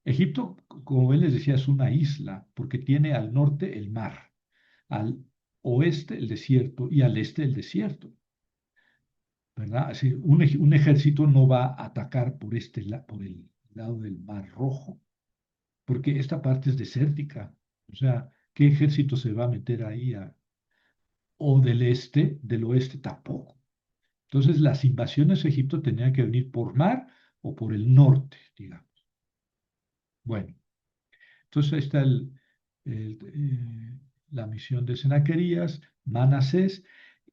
Egipto, como él les decía, es una isla, porque tiene al norte el mar, al oeste el desierto y al este el desierto. ¿Verdad? Así, un ejército no va a atacar por el lado del Mar Rojo, porque esta parte es desértica. O sea, ¿qué ejército se va a meter ahí? O del este, del oeste tampoco. Entonces, las invasiones a Egipto tenían que venir por mar o por el norte, digamos. Bueno, entonces ahí está la misión de Senaquerías, Manasés,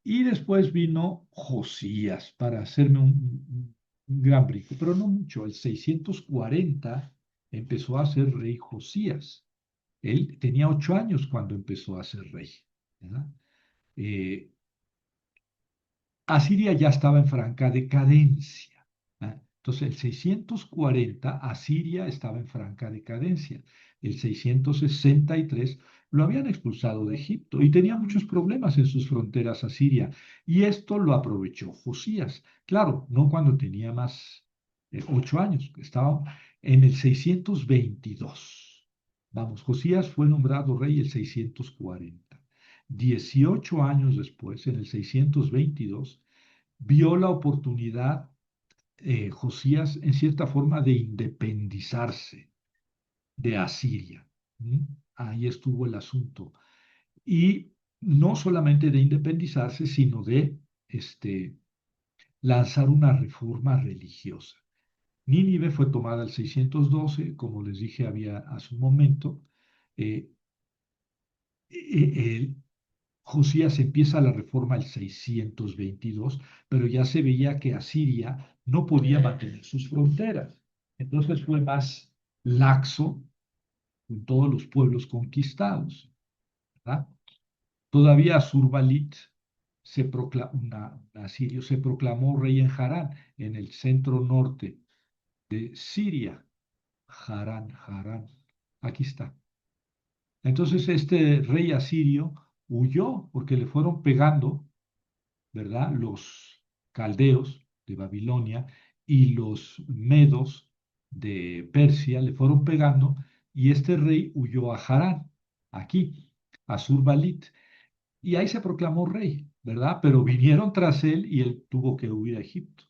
y después vino Josías para hacerme un gran brinco, pero no mucho. El 640 empezó a ser rey Josías. Él tenía 8 años cuando empezó a ser rey. ¿Verdad? Eh, Asiria ya estaba en franca decadencia. Entonces, el 640, Asiria estaba en franca decadencia. El 663 lo habían expulsado de Egipto y tenía muchos problemas en sus fronteras Asiria. Y esto lo aprovechó Josías. Claro, no cuando tenía más 8 años, estaba en el 622. Vamos, Josías fue nombrado rey el 640. 18 años después, en el 622, vio la oportunidad Josías en cierta forma de independizarse de Asiria. ¿Mm? Ahí estuvo el asunto. Y no solamente de independizarse, sino de lanzar una reforma religiosa. Nínive fue tomada el 612, como les dije había hace un momento. Eh, eh, Josías empieza la reforma el 622, pero ya se veía que Asiria no podía mantener sus fronteras. Entonces fue más laxo con todos los pueblos conquistados, ¿verdad? Todavía Asurbalit, un asirio, se proclamó rey en Harán, en el centro norte de Siria. Harán. Aquí está. Entonces este rey asirio huyó porque le fueron pegando, ¿verdad? Los caldeos de Babilonia y los medos de Persia le fueron pegando y este rey huyó a Harán, aquí, a Surbalit, y ahí se proclamó rey, ¿verdad? Pero vinieron tras él y él tuvo que huir a Egipto.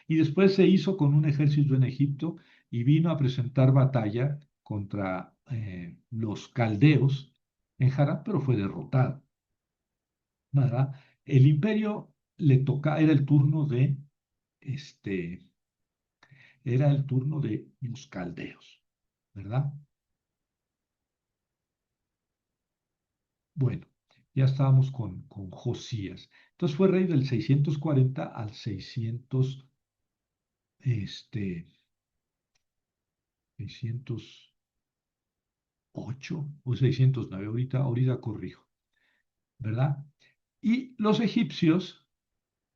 Y después se hizo con un ejército en Egipto y vino a presentar batalla contra los caldeos en Harán, pero fue derrotado, ¿verdad? El imperio le toca, este, era el turno de los caldeos, ¿verdad? Bueno, ya estábamos con Josías. Entonces fue rey del 640 al este, 608 o 609, ahorita corrijo, ¿verdad? Y los egipcios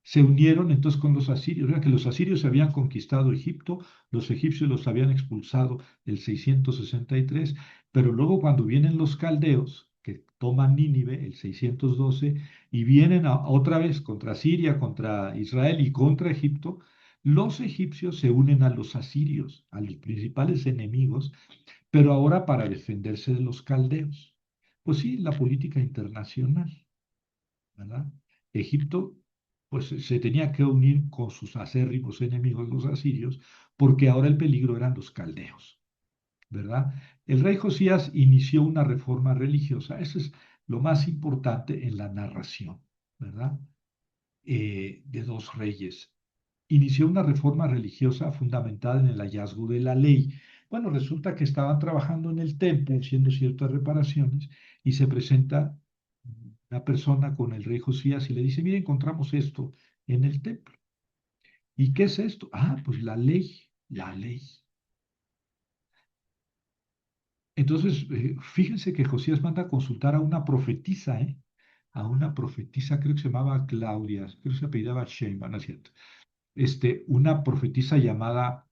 se unieron entonces con los asirios. Vean que los asirios habían conquistado Egipto, los egipcios los habían expulsado el 663, pero luego cuando vienen los caldeos, que toman Nínive el 612, y vienen otra vez contra Siria, contra Israel y contra Egipto, los egipcios se unen a los asirios, a los principales enemigos, pero ahora para defenderse de los caldeos. Pues sí, la política internacional, ¿verdad? Egipto, pues se tenía que unir con sus acérrimos enemigos, los asirios, porque ahora el peligro eran los caldeos, ¿verdad? El rey Josías inició una reforma religiosa, eso es lo más importante en la narración, ¿verdad? De dos reyes. Inició una reforma religiosa fundamentada en el hallazgo de la ley. Bueno, resulta que estaban trabajando en el templo haciendo ciertas reparaciones y se presenta una persona con el rey Josías y le dice, mire, encontramos esto en el templo. ¿Y qué es esto? Ah, pues la ley, la ley. Entonces, fíjense que Josías manda a consultar a una profetisa, ¿eh? A una profetisa, creo que se llamaba Claudia, creo que se apellidaba Sheinbaum, ¿no es cierto? Una profetisa llamada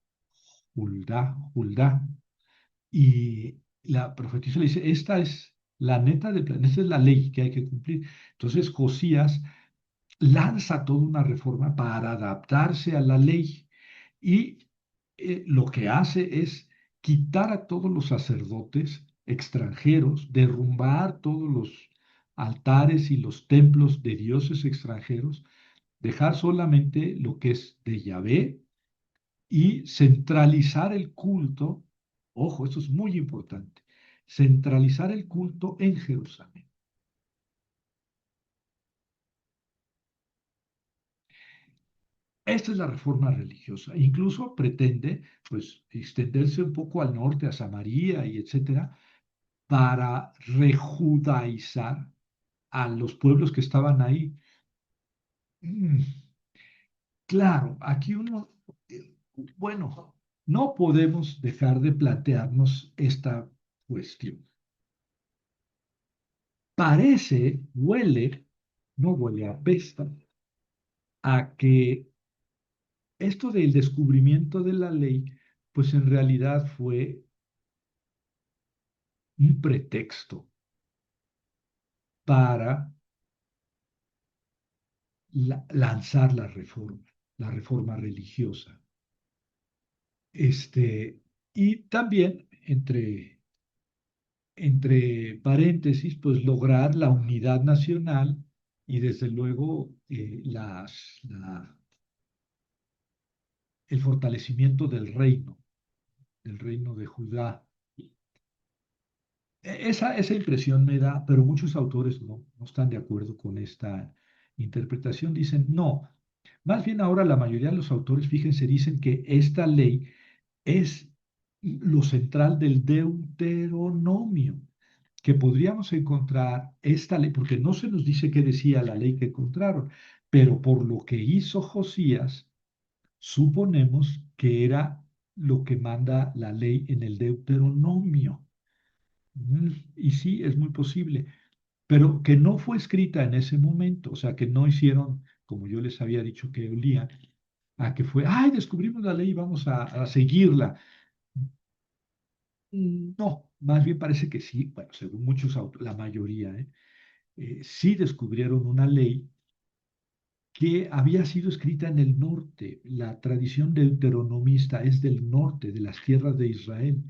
Hulda, y la profetisa le dice, esta es la neta del plan, esta es la ley que hay que cumplir. Entonces Josías lanza toda una reforma para adaptarse a la ley y lo que hace es quitar a todos los sacerdotes extranjeros, derrumbar todos los altares y los templos de dioses extranjeros, dejar solamente lo que es de Yahvé y centralizar el culto, ojo, esto es muy importante, centralizar el culto en Jerusalén. Esta es la reforma religiosa. Incluso pretende, pues, extenderse un poco al norte, a Samaria y etcétera, para rejudaizar a los pueblos que estaban ahí. Mm, claro, aquí bueno, no podemos dejar de plantearnos esta cuestión. Parece, huele, no huele, apesta, a que esto del descubrimiento de la ley, pues en realidad fue un pretexto para lanzar la reforma religiosa. Y también, entre paréntesis, pues lograr la unidad nacional y desde luego el fortalecimiento del reino de Judá. Esa impresión me da, pero muchos autores no están de acuerdo con esta interpretación. Dicen, no, más bien ahora la mayoría de los autores, fíjense, dicen que esta ley es lo central del Deuteronomio, que podríamos encontrar esta ley, porque no se nos dice qué decía la ley que encontraron, pero por lo que hizo Josías, suponemos que era lo que manda la ley en el Deuteronomio. Y sí, es muy posible, pero que no fue escrita en ese momento, o sea, que no hicieron, como yo les había dicho que olían, a que fue, ay, descubrimos la ley y vamos a seguirla. No, más bien parece que sí, bueno, según muchos autores, la mayoría, sí descubrieron una ley que había sido escrita en el norte. La tradición deuteronomista es del norte, de las tierras de Israel.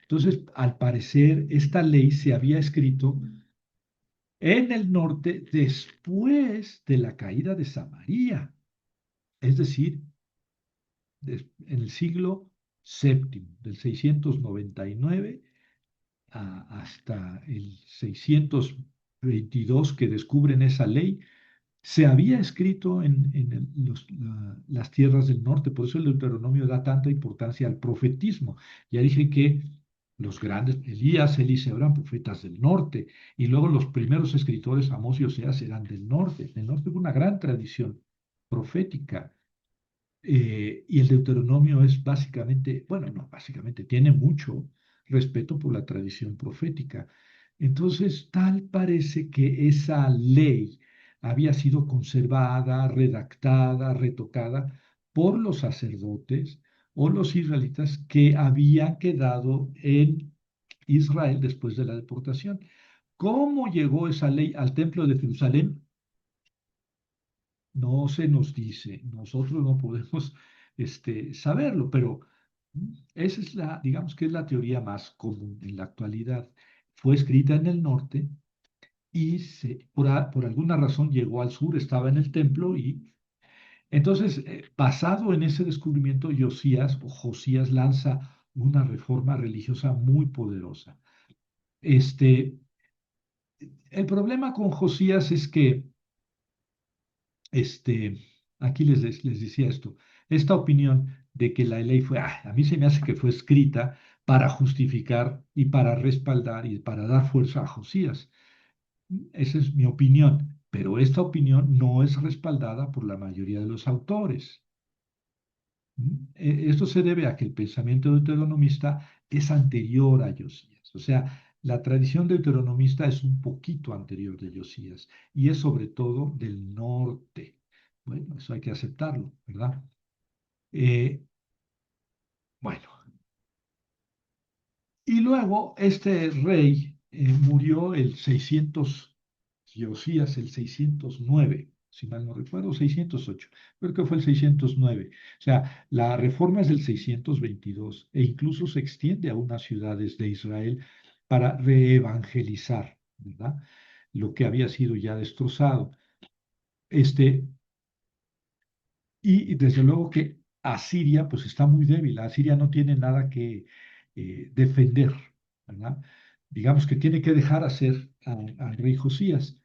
Entonces, al parecer, esta ley se había escrito en el norte después de la caída de Samaria, es decir, en el siglo séptimo, del 699 hasta el 622 que descubren esa ley, se había escrito en las tierras del norte. Por eso el Deuteronomio da tanta importancia al profetismo. Ya dije que los grandes, Elías, Eliseo, eran profetas del norte, y luego los primeros escritores, Amós y Oseas, eran del norte. En el norte hubo una gran tradición profética. Y el Deuteronomio es básicamente, bueno, no básicamente, tiene mucho respeto por la tradición profética. Entonces, tal parece que esa ley había sido conservada, redactada, retocada por los sacerdotes o los israelitas que habían quedado en Israel después de la deportación. ¿Cómo llegó esa ley al templo de Jerusalén? No se nos dice, nosotros no podemos saberlo, pero esa es la, digamos que es la teoría más común en la actualidad. Fue escrita en el norte y por alguna razón llegó al sur, estaba en el templo y entonces, basado en ese descubrimiento, Josías lanza una reforma religiosa muy poderosa. Este, el problema con Josías es que este, aquí les decía esto, esta opinión de que la ley fue, a mí se me hace que fue escrita para justificar y para respaldar y para dar fuerza a Josías. Esa es mi opinión, pero esta opinión no es respaldada por la mayoría de los autores. Esto se debe a que el pensamiento deuteronomista es anterior a Josías. O sea, la tradición deuteronomista es un poquito anterior de Josías y es sobre todo del norte. Bueno, eso hay que aceptarlo, ¿verdad? Eh, bueno, y luego este rey murió el 600, Josías el 609, si mal no recuerdo, 608, creo que fue el 609. O sea, la reforma es del 622 e incluso se extiende a unas ciudades de Israel para reevangelizar, ¿verdad? Lo que había sido ya destrozado. Este, y desde luego que Asiria pues está muy débil. Asiria no tiene nada que defender, ¿verdad? Digamos que tiene que dejar hacer al rey Josías.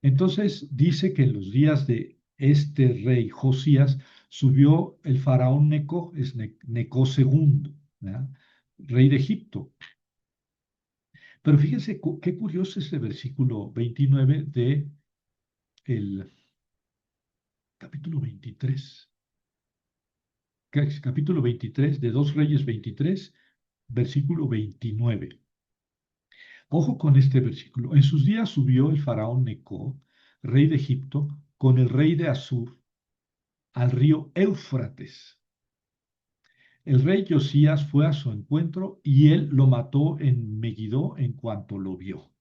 Entonces dice que en los días de este rey Josías subió el faraón Neco, es Neco II, ¿verdad? Rey de Egipto. Pero fíjense qué curioso es el versículo 29 de el capítulo 23. Capítulo 23 de 2 Reyes 23, versículo 29. Ojo con este versículo. En sus días subió el faraón Neco, rey de Egipto, con el rey de Asur al río Éufrates. El rey Josías fue a su encuentro y él lo mató en Megiddo en cuanto lo vio.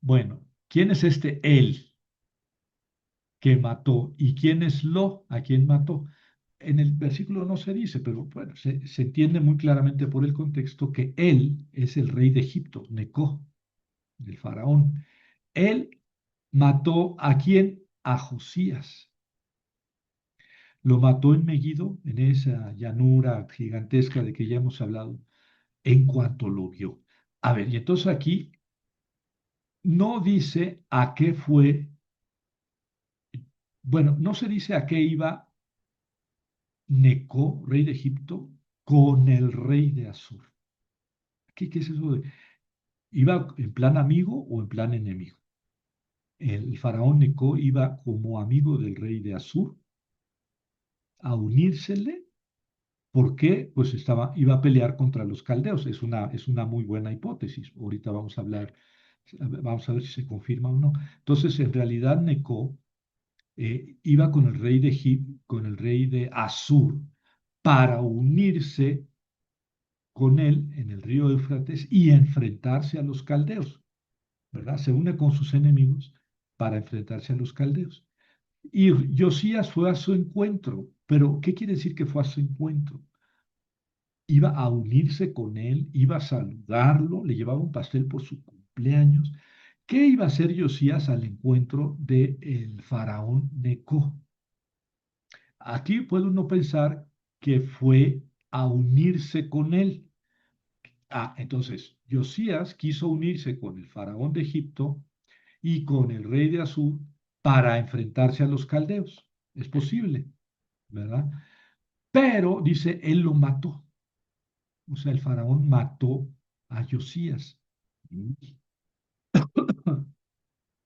Bueno, ¿quién es este él que mató y quién es lo a quien mató? En el versículo no se dice, pero bueno, se entiende muy claramente por el contexto que él es el rey de Egipto, Neco, del faraón. Él mató a quién? A Josías. Lo mató en Megiddo, en esa llanura gigantesca de que ya hemos hablado, en cuanto lo vio. A ver, y entonces aquí no dice a qué fue, bueno, no se dice a qué iba Neco, rey de Egipto, con el rey de Asur. ¿Qué es eso de? ¿Iba en plan amigo o en plan enemigo? El faraón Neco iba como amigo del rey de Asur a unírsele. ¿Por qué? Pues iba a pelear contra los caldeos. Es una muy buena hipótesis. Ahorita vamos a ver si se confirma o no. Entonces, en realidad, Neco iba con el rey de Egipto, con el rey de Asur, para unirse con él en el río Éufrates y enfrentarse a los caldeos, ¿verdad? Se une con sus enemigos para enfrentarse a los caldeos. Y Josías fue a su encuentro. Pero, ¿qué quiere decir que fue a su encuentro? Iba a unirse con él, iba a saludarlo, le llevaba un pastel por su cumpleaños. ¿Qué iba a hacer Josías al encuentro del faraón Neco? Aquí puede uno pensar que fue a unirse con él. Entonces, Josías quiso unirse con el faraón de Egipto y con el rey de Asur para enfrentarse a los caldeos. Es posible, ¿verdad? Pero, dice, él lo mató. O sea, el faraón mató a Josías.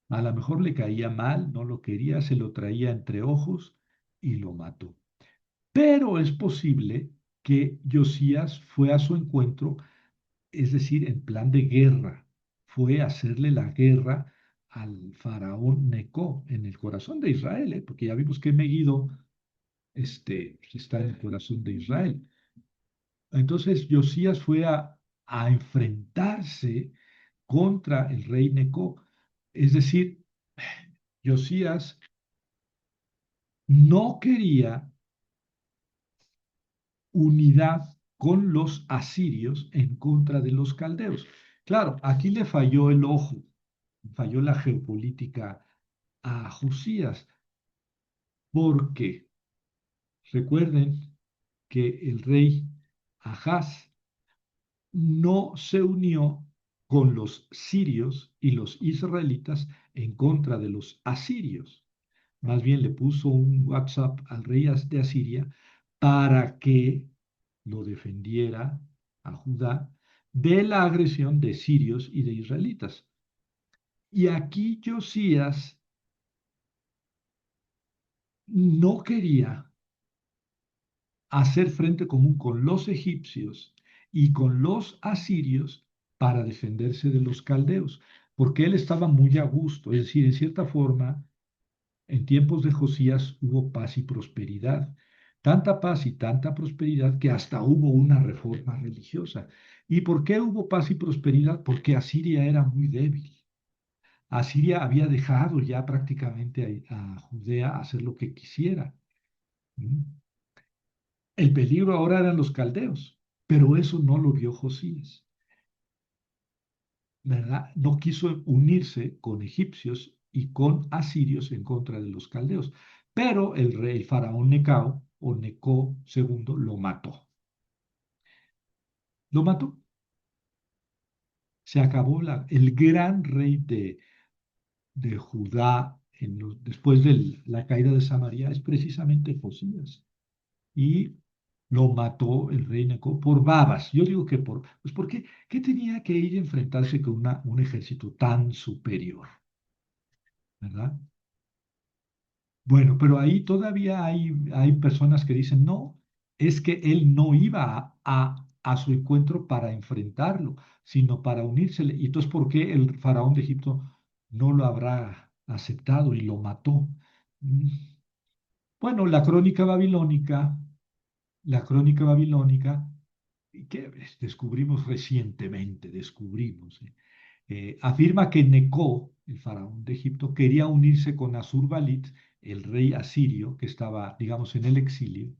A lo mejor le caía mal, no lo quería, se lo traía entre ojos y lo mató. Pero es posible que Josías fue a su encuentro, es decir, en plan de guerra, fue a hacerle la guerra al faraón Neco en el corazón de Israel, porque ya vimos que Megiddo está en el corazón de Israel. Entonces Josías fue a enfrentarse contra el rey Neco. Es decir, Josías no quería unidad con los asirios en contra de los caldeos. Claro, aquí le falló el ojo, falló la geopolítica a Josías, porque recuerden que el rey Ahaz no se unió con los sirios y los israelitas en contra de los asirios. Más bien le puso un WhatsApp al rey de Asiria para que lo defendiera a Judá de la agresión de sirios y de israelitas. Y aquí Josías no quería hacer frente común con los egipcios y con los asirios para defenderse de los caldeos, porque él estaba muy a gusto, es decir, en cierta forma, en tiempos de Josías hubo paz y prosperidad, tanta paz y tanta prosperidad que hasta hubo una reforma religiosa. ¿Y por qué hubo paz y prosperidad? Porque Asiria era muy débil. Asiria había dejado ya prácticamente a Judea hacer lo que quisiera. ¿Mm? El peligro ahora eran los caldeos, pero eso no lo vio Josías, ¿verdad? No quiso unirse con egipcios y con asirios en contra de los caldeos, pero el rey, el faraón Necao o Neco II, lo mató. Lo mató. Se acabó el gran rey de Judá después de la caída de Samaria es precisamente Josías. Y lo mató el rey Neco por babas. Yo digo que pues ¿qué tenía que ir a enfrentarse con un ejército tan superior? ¿Verdad? Bueno, pero ahí todavía hay personas que dicen, no, es que él no iba a su encuentro para enfrentarlo, sino para unírsele. Y entonces, ¿por qué el faraón de Egipto no lo habrá aceptado y lo mató? Mm, Bueno, la crónica babilónica que descubrimos recientemente, afirma que Neco, el faraón de Egipto, quería unirse con Asurbanipal, el rey asirio que estaba, digamos, en el exilio,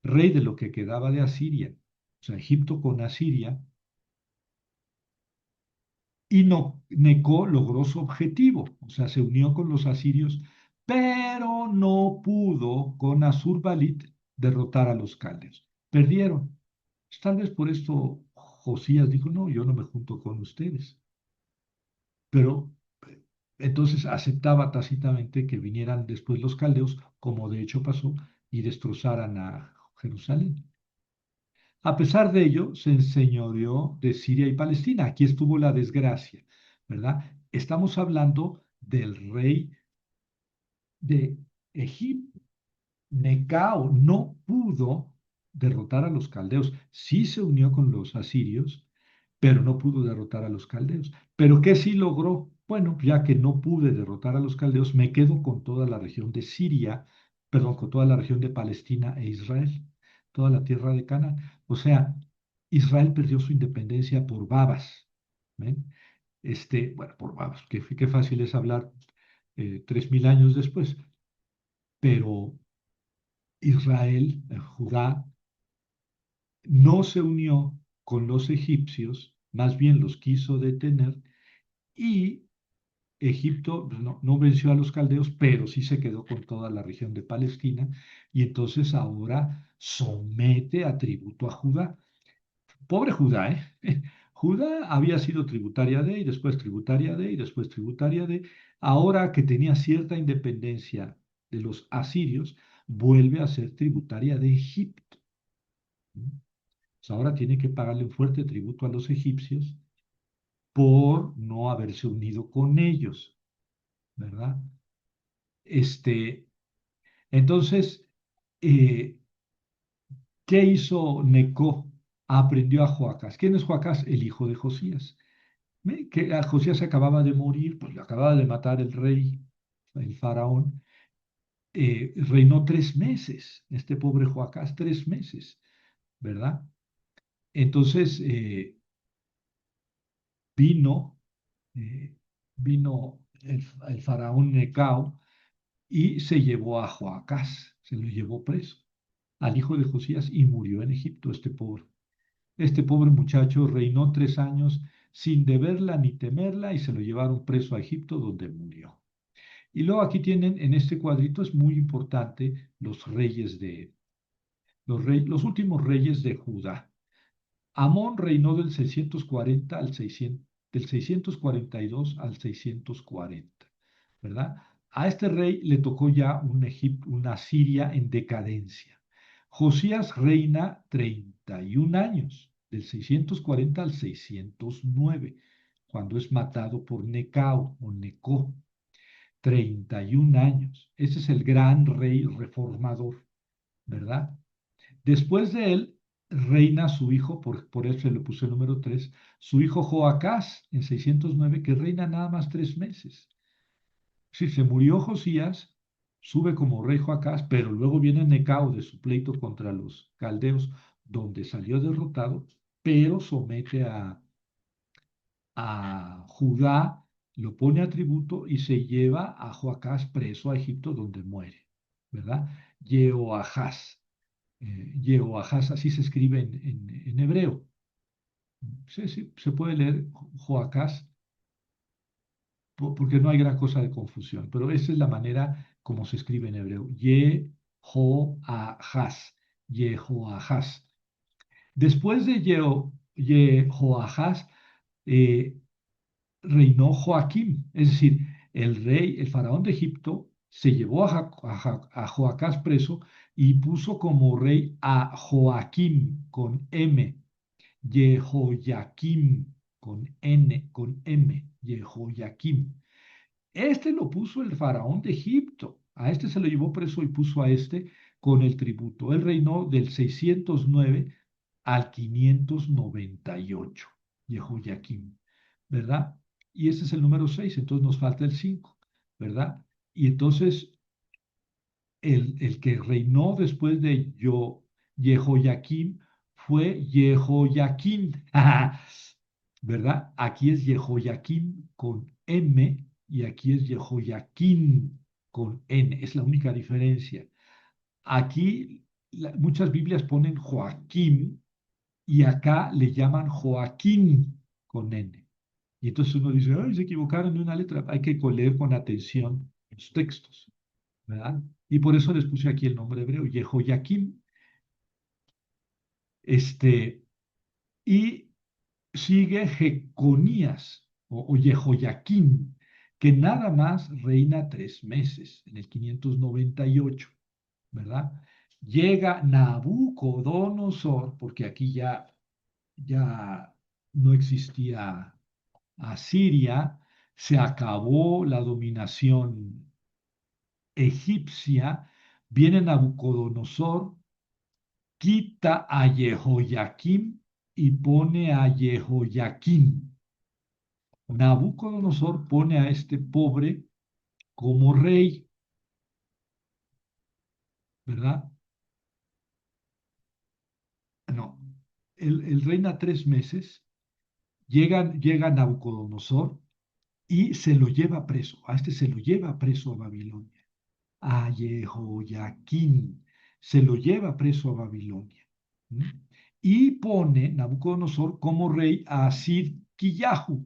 rey de lo que quedaba de Asiria, o sea, Egipto con Asiria, y no, Neco logró su objetivo, o sea, se unió con los asirios, pero no pudo con Asurbanipal derrotar a los caldeos. Perdieron. Tal vez por esto Josías dijo, no, yo no me junto con ustedes. Pero entonces aceptaba tácitamente que vinieran después los caldeos, como de hecho pasó, y destrozaran a Jerusalén. A pesar de ello, se enseñoreó de Siria y Palestina. Aquí estuvo la desgracia, ¿verdad? Estamos hablando del rey de Egipto. Necao no pudo derrotar a los caldeos. Sí se unió con los asirios, pero no pudo derrotar a los caldeos. ¿Pero qué sí logró? Bueno, ya que no pude derrotar a los caldeos, me quedo con toda la región de Siria, perdón, con toda la región de Palestina e Israel, toda la tierra de Canaán. O sea, Israel perdió su independencia por babas. ¿Ven? Bueno, por babas, qué fácil es hablar 3000 años después. pero Israel, Judá, no se unió con los egipcios, más bien los quiso detener, y Egipto no venció a los caldeos, pero sí se quedó con toda la región de Palestina, y entonces ahora somete a tributo a Judá. Pobre Judá, ¿eh? Judá había sido tributaria de, y después tributaria de, y después tributaria de. Ahora que tenía cierta independencia de los asirios, vuelve a ser tributaria de Egipto. Pues ahora tiene que pagarle un fuerte tributo a los egipcios por no haberse unido con ellos, ¿verdad? Este, entonces, eh, ¿qué hizo Necó? Aprendió a Joacás. ¿Quién es Joacás? El hijo de Josías. Que a Josías acababa de morir, pues le acababa de matar el rey, el faraón. Reinó 3 meses, este pobre Joacás, 3 meses, ¿verdad? Entonces vino, eh, vino el faraón Necao y se llevó a Joacás, se lo llevó preso, al hijo de Josías, y murió en Egipto este pobre. Este pobre muchacho reinó 3 años sin deberla ni temerla y se lo llevaron preso a Egipto, donde murió. Y luego aquí tienen en este cuadrito, es muy importante, los últimos reyes de Judá. Amón reinó del 640 al 600, del 642 al 640, ¿verdad? A este rey le tocó ya una Siria en decadencia. Josías reina 31 años, del 640 al 609, cuando es matado por Necao o Necó. 31 años. Ese es el gran rey reformador, ¿verdad? Después de él reina su hijo, por eso le puse el número 3, su hijo Joacás en 609, que reina nada más 3 meses. Si se murió Josías, sube como rey Joacás, pero luego viene Necao de su pleito contra los caldeos, donde salió derrotado, pero somete a Judá, lo pone a tributo y se lleva a Joacás preso a Egipto, donde muere, ¿verdad? Jehoahaz. Jehoahaz, así se escribe en hebreo. Sí, sí, se puede leer Joacás porque no hay gran cosa de confusión, pero esa es la manera como se escribe en hebreo. Jehoahaz, Jehoahaz. Después de Jehoahaz, eh, reinó Joaquim, es decir, el rey, el faraón de Egipto, se llevó a Joacás preso y puso como rey a Joaquim con M, Jehoiakim con N, con M, Jehoiakim. Este lo puso el faraón de Egipto. A este se lo llevó preso y puso a este con el tributo. Él reinó del 609 al 598, Jehoiakim, ¿verdad? Y este es el número 6, entonces nos falta el 5, ¿verdad? Y entonces el que reinó después de Jehoiakim fue Jehoiakim, ¿verdad? Aquí es Jehoiakim con M y aquí es Jehoiakim con N, es la única diferencia. Aquí muchas Biblias ponen Joaquim y acá le llaman Joaquín con N. Y entonces uno dice, ay, se equivocaron de una letra. Hay que leer con atención los textos, ¿verdad? Y por eso les puse aquí el nombre hebreo, Jehoiakim. Y sigue Jeconías o Jehoiakim, que nada más reina 3 meses, en el 598, ¿verdad? Llega Nabucodonosor, porque aquí ya no existía Asiria, se acabó la dominación egipcia, viene Nabucodonosor, quita a Jehoiakim y pone a Jehoiakim. Nabucodonosor pone a este pobre como rey, ¿verdad? No, él reina 3 meses, llega Nabucodonosor y se lo lleva preso, a este se lo lleva preso a Babilonia. a Jehoiaquín, se lo lleva preso a Babilonia. ¿Mm? Y pone Nabucodonosor como rey a Sidquillahu,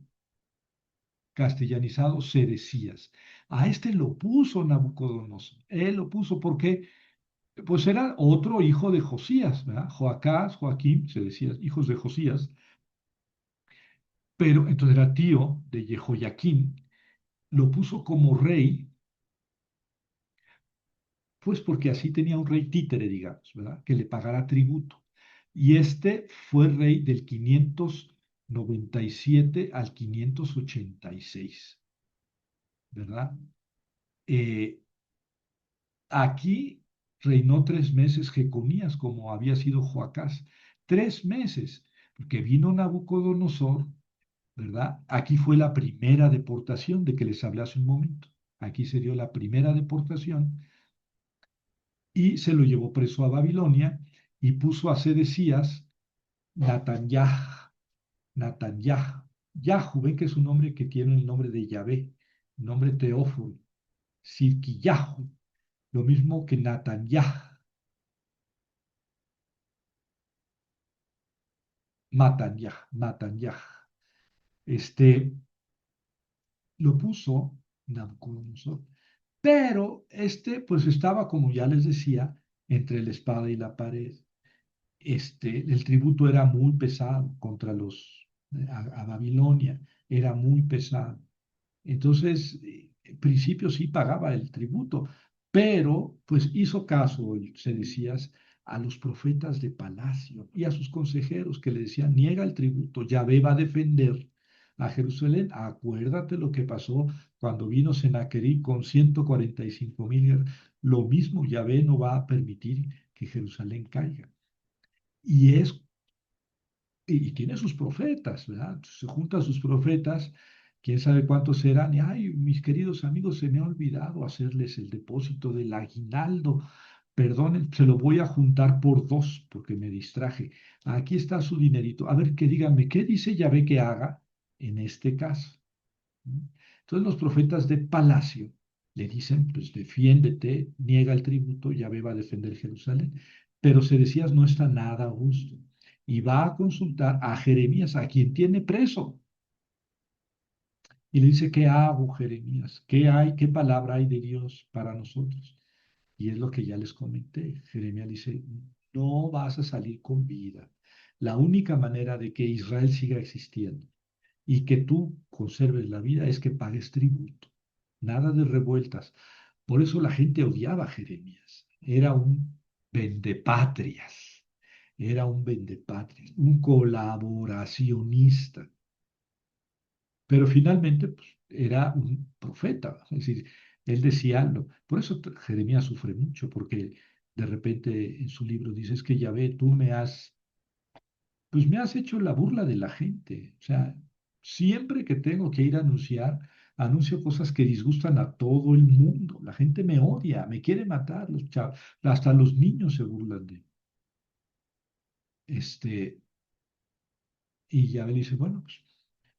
castellanizado Sedecías. A este lo puso Nabucodonosor. Él lo puso porque, pues era otro hijo de Josías, ¿verdad? Joacás, Joaquín, Sedecías, hijos de Josías, pero entonces era tío de Jehoiaquín, lo puso como rey, pues porque así tenía un rey títere, digamos, ¿verdad? Que le pagara tributo. Y este fue rey del 597 al 586, ¿verdad? Eh, Aquí reinó 3 meses Jeconías, como había sido Joacás. 3 meses, porque vino Nabucodonosor, ¿verdad? Aquí fue la primera deportación de que les hablé hace un momento. Aquí se dio la primera deportación y se lo llevó preso a Babilonia y puso a Sedecías Natanyah, Natanyah. Yahu, ven que es un nombre que tiene el nombre de Yahvé, nombre teófilo, Sirquillahu, lo mismo que Natanyah, Matanyah, Matanyah. Este, lo puso Nabucodonosor. Pero este, pues estaba, como ya les decía, entre la espada y la pared. El tributo era muy pesado contra a Babilonia, era muy pesado. Entonces, en principio sí pagaba el tributo, pero pues hizo caso, se decías, a los profetas de palacio y a sus consejeros que le decían, niega el tributo, Yahvé va a defender a Jerusalén. Acuérdate lo que pasó cuando vino Sennacherib con 145,000. Lo mismo Yahvé no va a permitir que Jerusalén caiga. Y es y tiene sus profetas, ¿verdad? Se juntan sus profetas, quién sabe cuántos serán, y ay, mis queridos amigos, se me ha olvidado hacerles el depósito del aguinaldo. Perdonen, se lo voy a juntar por dos porque me distraje. Aquí está su dinerito. A ver, que díganme, ¿qué dice Yahvé que haga en este caso? ¿Mm? Entonces los profetas de palacio le dicen, pues defiéndete, niega el tributo, Yahvé va a defender Jerusalén. Pero Sedecías no está nada a gusto y va a consultar a Jeremías, a quien tiene preso, y le dice, ¿qué hago, Jeremías? ¿Qué hay? ¿Qué palabra hay de Dios para nosotros? Y es lo que ya les comenté. Jeremías dice, no vas a salir con vida. La única manera de que Israel siga existiendo y que tú conserves la vida es que pagues tributo. Nada de revueltas. Por eso la gente odiaba a Jeremías. Era un vendepatrias. Era un vendepatrias, un colaboracionista. Pero finalmente pues, era un profeta. Es decir, él decía, por eso Jeremías sufre mucho, porque de repente en su libro dice, es que Yahvé, tú pues me has hecho la burla de la gente. O sea, siempre que tengo que ir a anunciar, anuncio cosas que disgustan a todo el mundo. La gente me odia, me quiere matar, los chavos, hasta los niños se burlan de mí. Este, y ya me dice, bueno, pues,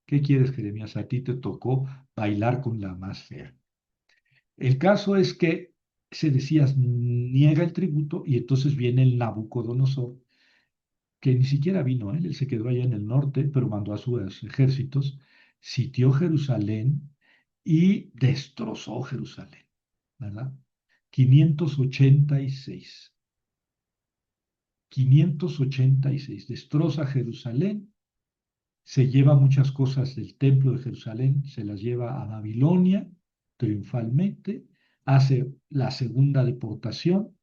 ¿qué quieres, Jeremías? A ti te tocó bailar con la más fea. El caso es que se decía, niega el tributo y entonces viene el Nabucodonosor, que ni siquiera vino él se quedó allá en el norte, pero mandó a sus ejércitos, sitió Jerusalén y destrozó Jerusalén, ¿verdad? 586, 586, destroza Jerusalén, se lleva muchas cosas del templo de Jerusalén, se las lleva a Babilonia triunfalmente, hace la segunda deportación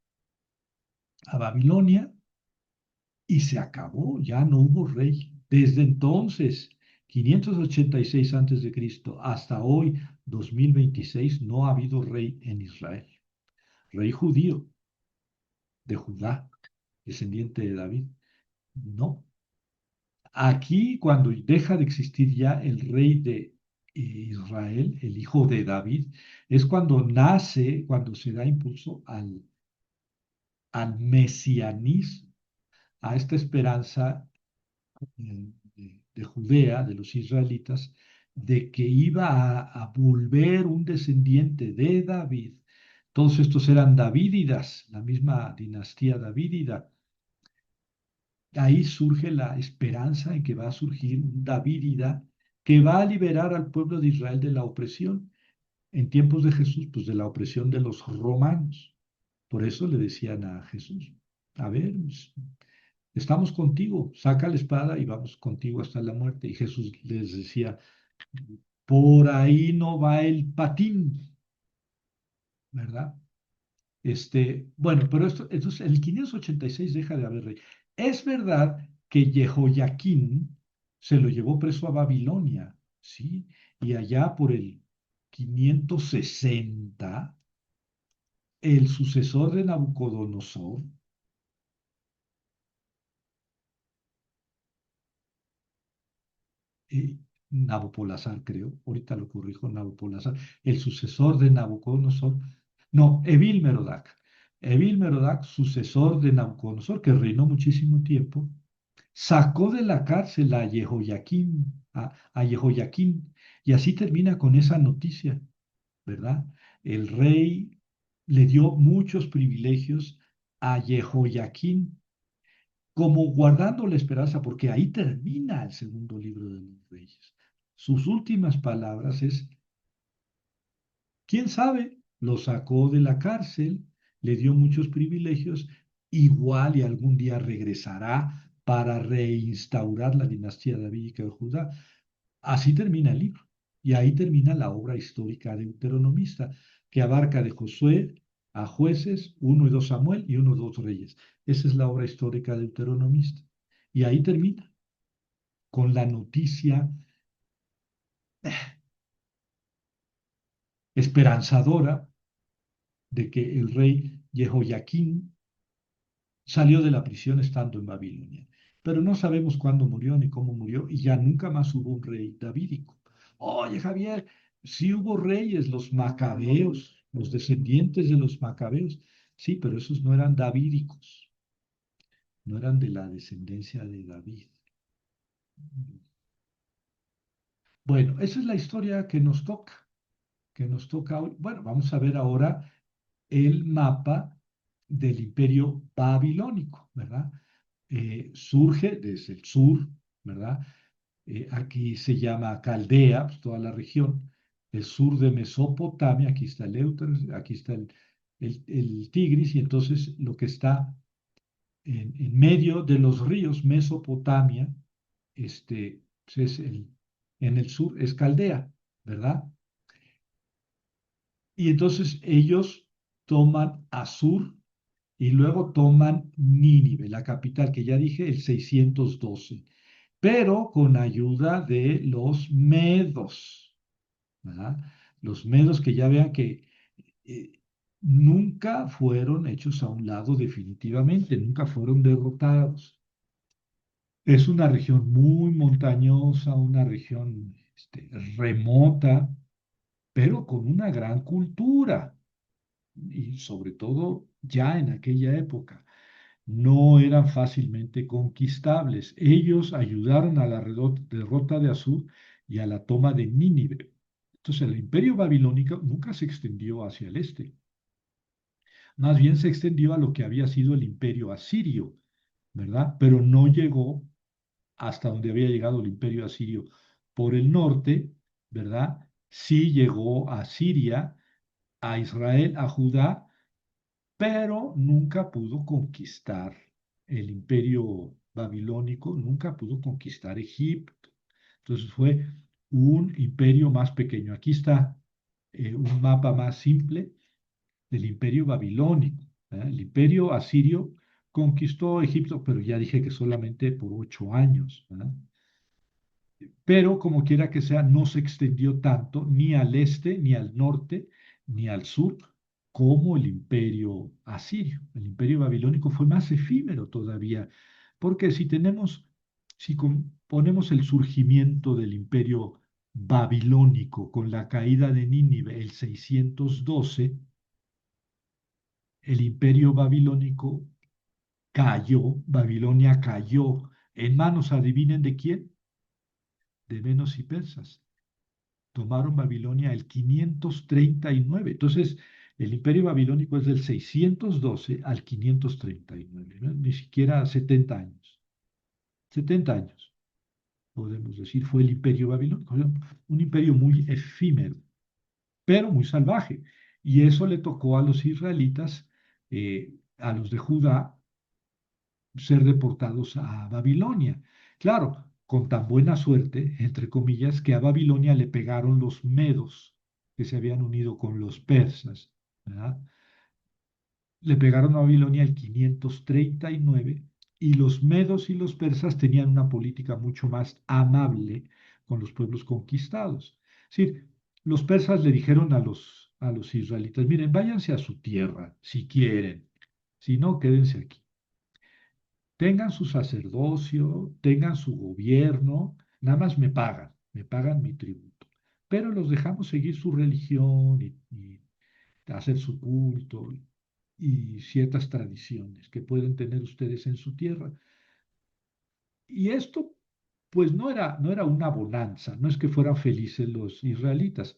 a Babilonia y se acabó, ya no hubo rey. Desde entonces, 586 antes de Cristo, hasta hoy, 2026, no ha habido rey en Israel. Rey judío de Judá, descendiente de David. No. Aquí, cuando deja de existir ya el rey de Israel, el hijo de David, es cuando nace, cuando se da impulso al mesianismo, a esta esperanza de Judea, de los israelitas, de que iba a volver un descendiente de David, Todos estos eran davídidas, la misma dinastía davídida. Ahí surge la esperanza en que va a surgir un Davídida que va a liberar al pueblo de Israel de la opresión. En tiempos de Jesús, pues de la opresión de los romanos. Por eso le decían a Jesús, a ver, pues, estamos contigo, saca la espada y vamos contigo hasta la muerte. Y Jesús les decía, por ahí no va el patín, ¿verdad? Bueno, pero esto, entonces, en el 586 deja de haber rey. Es verdad que Jehoiaquín se lo llevó preso a Babilonia, ¿sí? Y allá por el 560, el sucesor de Nabucodonosor, eh, Nabopolassar, creo, ahorita lo corrijo, Nabopolassar, el sucesor de Nabucodonosor, no, Evil Merodach. Evil Merodach, sucesor de Nabucodonosor, que reinó muchísimo tiempo, sacó de la cárcel a Jehoiaquín, a Jehoiaquín, y así termina con esa noticia, ¿verdad? El rey le dio muchos privilegios a Jehoiaquín, como guardando la esperanza, porque ahí termina el segundo libro de los Reyes. Sus últimas palabras es, ¿quién sabe? Lo sacó de la cárcel, le dio muchos privilegios, igual y algún día regresará para reinstaurar la dinastía davídica de Judá. Así termina el libro. Y ahí termina la obra histórica deuteronomista, que abarca de Josué a jueces, uno y dos Samuel y uno y dos reyes. Esa es la obra histórica deuteronomista. Y ahí termina con la noticia esperanzadora de que el rey Jehoiaquín salió de la prisión estando en Babilonia. Pero no sabemos cuándo murió ni cómo murió y ya nunca más hubo un rey davídico. Oye, Javier, sí hubo reyes, los macabeos, los descendientes de los macabeos. Sí, pero esos no eran davídicos, no eran de la descendencia de David. Bueno, esa es la historia que nos toca hoy. Bueno, vamos a ver ahora el mapa del imperio babilónico, ¿verdad? Surge desde el sur, ¿verdad? Aquí se llama Caldea, pues, toda la región, el sur de Mesopotamia, aquí está el Éufrates, aquí está el Tigris, y entonces lo que está en medio de los ríos, Mesopotamia, pues en el sur es Caldea, ¿verdad? Y entonces ellos toman Asur y luego toman Nínive, la capital, que ya dije, el 612, pero con ayuda de los medos, ¿verdad? Los medos que ya vean que eh, nunca fueron hechos a un lado definitivamente, nunca fueron derrotados. Es una región muy montañosa, una región remota, pero con una gran cultura y sobre todo ya en aquella época no eran fácilmente conquistables. Ellos ayudaron a la derrota de Asur y a la toma de Nínive. Entonces el imperio babilónico nunca se extendió hacia el este, más bien se extendió a lo que había sido el imperio asirio, ¿verdad? Pero no llegó hasta donde había llegado el imperio asirio por el norte, ¿verdad? Sí llegó a Siria, a Israel, a Judá, pero nunca pudo conquistar el imperio babilónico, nunca pudo conquistar Egipto. Entonces fue un imperio más pequeño. Aquí está un mapa más simple del imperio babilónico. El imperio asirio conquistó Egipto, pero ya dije que solamente por 8 años. Pero como quiera que sea, no se extendió tanto ni al este, ni al norte, ni al sur, como el imperio asirio. El imperio babilónico fue más efímero todavía, porque si ponemos el surgimiento del imperio babilónico con la caída de Nínive, el 612, el imperio babilónico cayó, Babilonia cayó en manos, adivinen de quién, de medos y persas. Tomaron Babilonia el 539. Entonces, El imperio babilónico es del 612 al 539, ¿no? Ni siquiera 70 años. 70 años, podemos decir, fue el imperio babilónico. Un imperio muy efímero, pero muy salvaje. Y eso le tocó a los israelitas, a los de Judá, ser deportados a Babilonia. Claro, con tan buena suerte, entre comillas, que a Babilonia le pegaron los medos que se habían unido con los persas, ¿verdad? Le pegaron a Babilonia el 539 y los medos y los persas tenían una política mucho más amable con los pueblos conquistados. Es decir, los persas le dijeron a los israelitas, miren, váyanse a su tierra si quieren, si no, quédense aquí. Tengan su sacerdocio, tengan su gobierno, nada más me pagan mi tributo. Pero los dejamos seguir su religión y hacer su culto y ciertas tradiciones que pueden tener ustedes en su tierra. Y esto, pues no era una bonanza, no es que fueran felices los israelitas,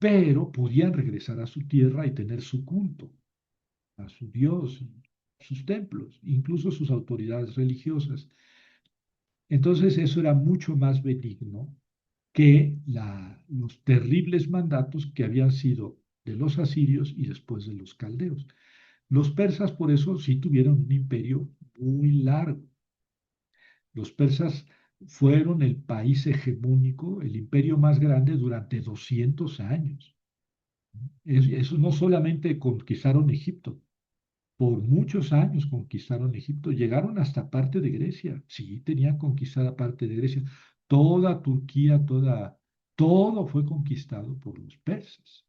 pero podían regresar a su tierra y tener su culto, a su Dios, sus templos, incluso sus autoridades religiosas. Entonces eso era mucho más benigno que los terribles mandatos que habían sido de los asirios y después de los caldeos. Los persas por eso sí tuvieron un imperio muy largo. Los persas fueron el país hegemónico, el imperio más grande durante 200 años. Eso no solamente conquistaron Egipto, por muchos años conquistaron Egipto, llegaron hasta parte de Grecia, sí, tenían conquistada parte de Grecia, toda Turquía, todo fue conquistado por los persas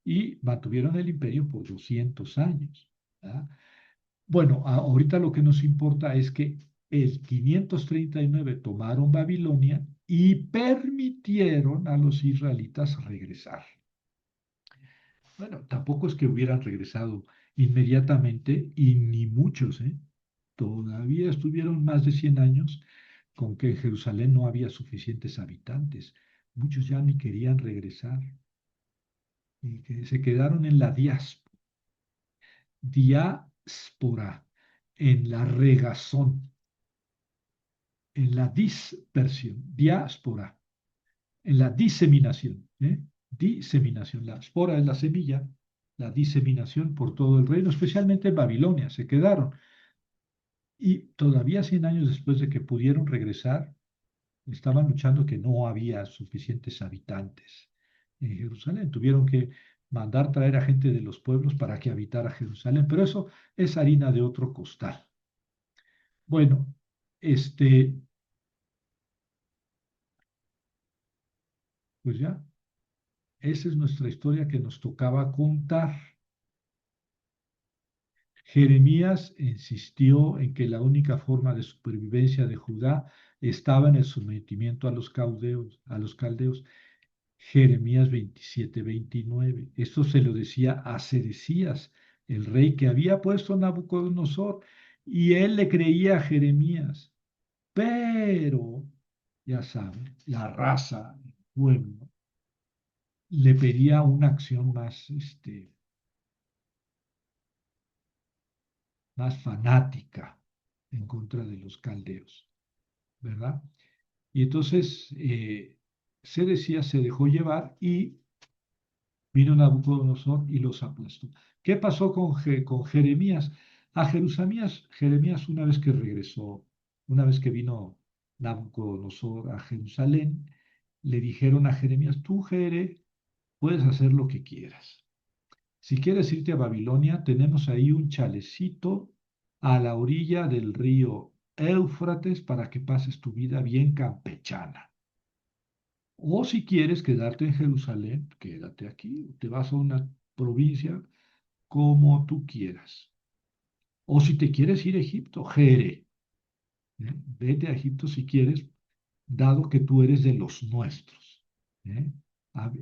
y mantuvieron el imperio por 200 años. ¿Verdad? Bueno, ahorita lo que nos importa es que el 539 tomaron Babilonia y permitieron a los israelitas regresar. Bueno, tampoco es que hubieran regresado inmediatamente y ni muchos, ¿eh? Todavía estuvieron más de 100 años con que en Jerusalén no había suficientes habitantes. Muchos ya ni querían regresar y que se quedaron en la diáspora, en la regazón, en la dispersión, diáspora, en la diseminación, ¿eh? Diseminación. La espora es la semilla, la diseminación por todo el reino, especialmente en Babilonia, se quedaron. Y todavía 100 años después de que pudieron regresar, estaban luchando que no había suficientes habitantes en Jerusalén. Tuvieron que mandar traer a gente de los pueblos para que habitara Jerusalén, pero eso es harina de otro costal. Bueno, este, pues ya, esa es nuestra historia que nos tocaba contar. Jeremías insistió en que la única forma de supervivencia de Judá estaba en el sometimiento a los caldeos. Jeremías 27-29. Esto se lo decía a Sedecías, el rey que había puesto Nabucodonosor, y él le creía a Jeremías. Pero, ya saben, la raza, el pueblo, le pedía una acción más, más fanática en contra de los caldeos, ¿verdad? Y entonces Sedecías se dejó llevar y vino Nabucodonosor y los aplastó. ¿Qué pasó con Jeremías? A Jeremías una vez que regresó, una vez que vino Nabucodonosor a Jerusalén, le dijeron a Jeremías, tú, puedes hacer lo que quieras. Si quieres irte a Babilonia, tenemos ahí un chalecito a la orilla del río Éufrates para que pases tu vida bien campechana. O si quieres quedarte en Jerusalén, quédate aquí, te vas a una provincia como tú quieras. O si te quieres ir a Egipto, vete a Egipto si quieres, dado que tú eres de los nuestros. ¿Eh?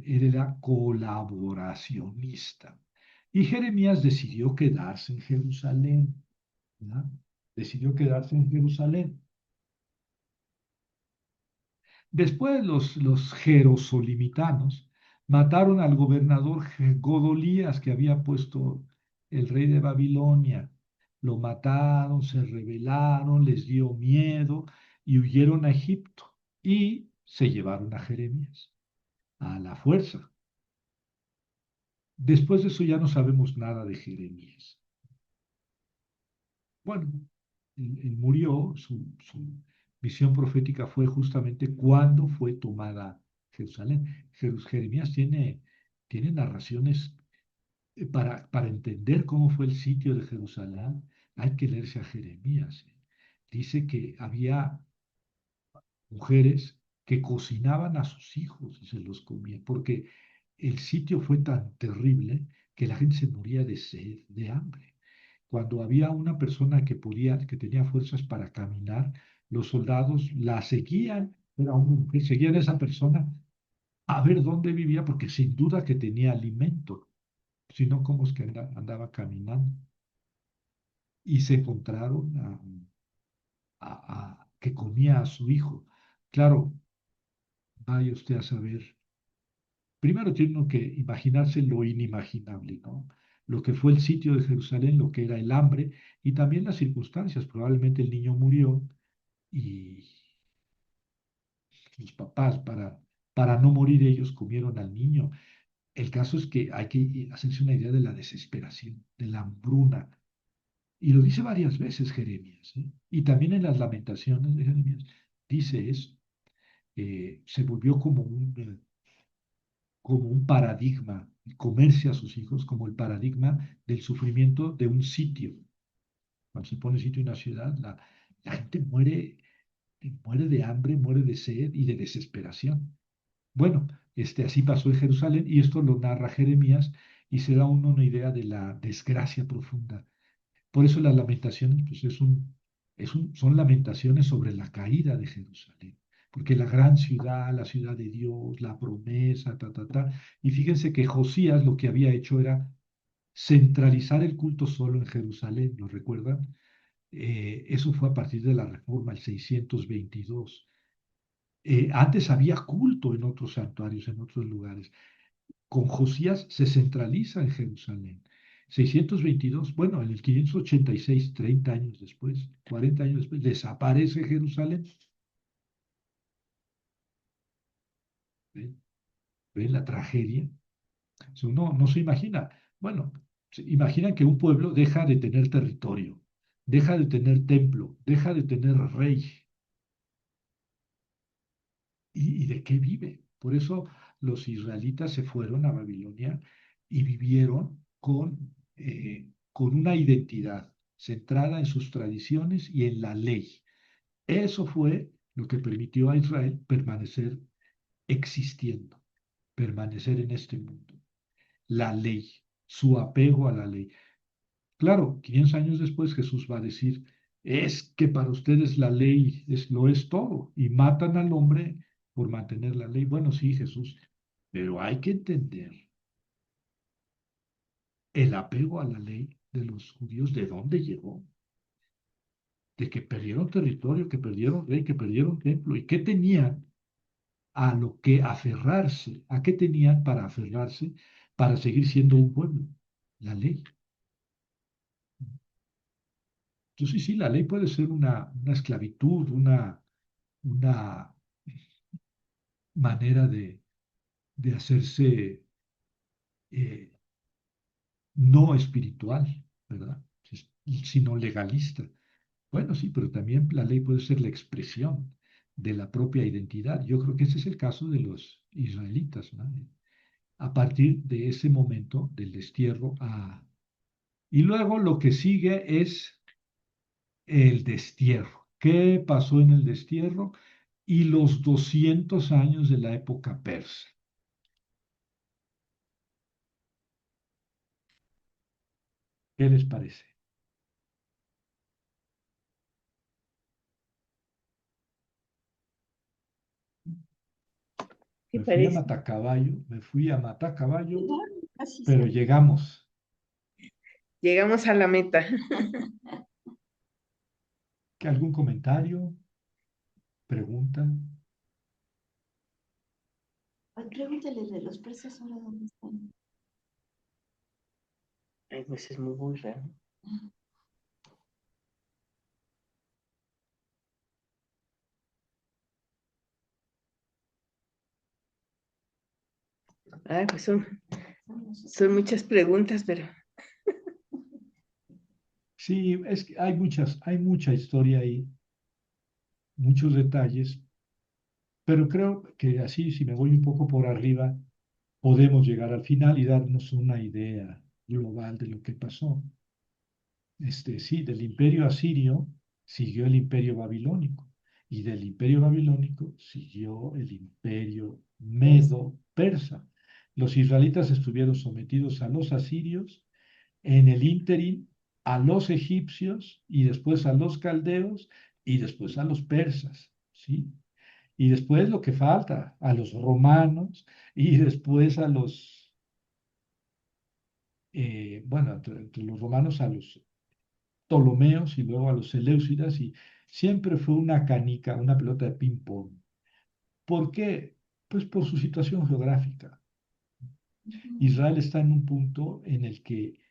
Era colaboracionista. Y Jeremías decidió quedarse en Jerusalén. ¿Verdad? Decidió quedarse en Jerusalén. Después los jerosolimitanos Mataron al gobernador Godolías que había puesto el rey de Babilonia. Lo mataron, se rebelaron, les dio miedo y huyeron a Egipto y se llevaron a Jeremías a la fuerza. Después de eso ya no sabemos nada de Jeremías. Bueno, él murió, su visión profética fue justamente cuando fue tomada Jerusalén. Jeremías tiene narraciones para entender cómo fue el sitio de Jerusalén, hay que leerse a Jeremías. Dice que había mujeres que cocinaban a sus hijos y se los comían, porque el sitio fue tan terrible que la gente se moría de sed, de hambre. Cuando había una persona que tenía fuerzas para caminar, los soldados la seguían, era una mujer, seguían a esa persona a ver dónde vivía, porque sin duda que tenía alimento, sino cómo es que andaba caminando. Y se encontraron que comía a su hijo. Claro, vaya usted a saber. Primero tiene uno que imaginarse lo inimaginable, ¿no? Lo que fue el sitio de Jerusalén, lo que era el hambre y también las circunstancias. Probablemente el niño murió y sus papás, para no morir ellos, comieron al niño. El caso es que hay que hacerse una idea de la desesperación, de la hambruna. Y lo dice varias veces Jeremías, ¿eh? Y también en las lamentaciones de Jeremías dice eso. Se volvió como un paradigma, comerse a sus hijos como el paradigma del sufrimiento de un sitio. Cuando se pone sitio en una ciudad, la gente muere de hambre, muere de sed y de desesperación. Bueno, así pasó en Jerusalén y esto lo narra Jeremías y se da uno una idea de la desgracia profunda. Por eso las lamentaciones, pues son lamentaciones sobre la caída de Jerusalén, porque la gran ciudad, la ciudad de Dios, la promesa, ta, ta, ta. Y fíjense que Josías lo que había hecho era centralizar el culto solo en Jerusalén, ¿lo recuerdan? Eso fue a partir de la Reforma, el 622. Antes había culto en otros santuarios, en otros lugares. Con Josías se centraliza en Jerusalén. 622, bueno, en el 586, 30 años después, 40 años después, desaparece Jerusalén. ¿Ven? ¿Ven la tragedia? Uno no se imagina. Bueno, se imaginan que un pueblo deja de tener territorio, deja de tener templo, deja de tener rey. ¿Y de qué vive? Por eso los israelitas se fueron a Babilonia y vivieron con una identidad centrada en sus tradiciones y en la ley. Eso fue lo que permitió a Israel permanecer existiendo, permanecer en este mundo. La ley, su apego a la ley. Claro, 500 años después Jesús va a decir, es que para ustedes la ley lo es todo y matan al hombre por mantener la ley. Bueno, sí, Jesús, pero hay que entender el apego a la ley de los judíos, ¿de dónde llegó? De que perdieron territorio, que perdieron rey, que perdieron templo. ¿Y qué tenían a lo que aferrarse? ¿A qué tenían para aferrarse para seguir siendo un pueblo? La ley. Entonces, sí, la ley puede ser una esclavitud, una manera de hacerse eh, no espiritual, ¿verdad? Sino legalista. Bueno, sí, pero también la ley puede ser la expresión de la propia identidad. Yo creo que ese es el caso de los israelitas, ¿no? A partir de ese momento del destierro Y luego lo que sigue es el destierro. ¿Qué pasó en el destierro? Y los 200 años de la época persa. ¿Qué les parece? ¿Qué Me fui a parece? Matacaballo, me fui a Matacaballo, Así pero está. llegamos. Llegamos a la meta. ¿Qué, algún comentario? ¿Pregunta? Ay, pregúntale de los precios ahora dónde están. Ay, pues es muy burra. Ay, pues son muchas preguntas, pero Sí, es que hay mucha historia ahí, muchos detalles, pero creo que así, si me voy un poco por arriba, podemos llegar al final y darnos una idea global de lo que pasó. Sí, del imperio asirio siguió el imperio babilónico y del imperio babilónico siguió el imperio medo-persa. Los israelitas estuvieron sometidos a los asirios, en el ínterin a los egipcios y después a los caldeos y después a los persas, ¿sí? Y después lo que falta, a los romanos y después a los, bueno, entre los romanos a los Ptolomeos y luego a los Seleucidas y siempre fue una canica, una pelota de ping-pong. ¿Por qué? Pues por su situación geográfica. Israel está en un punto en el que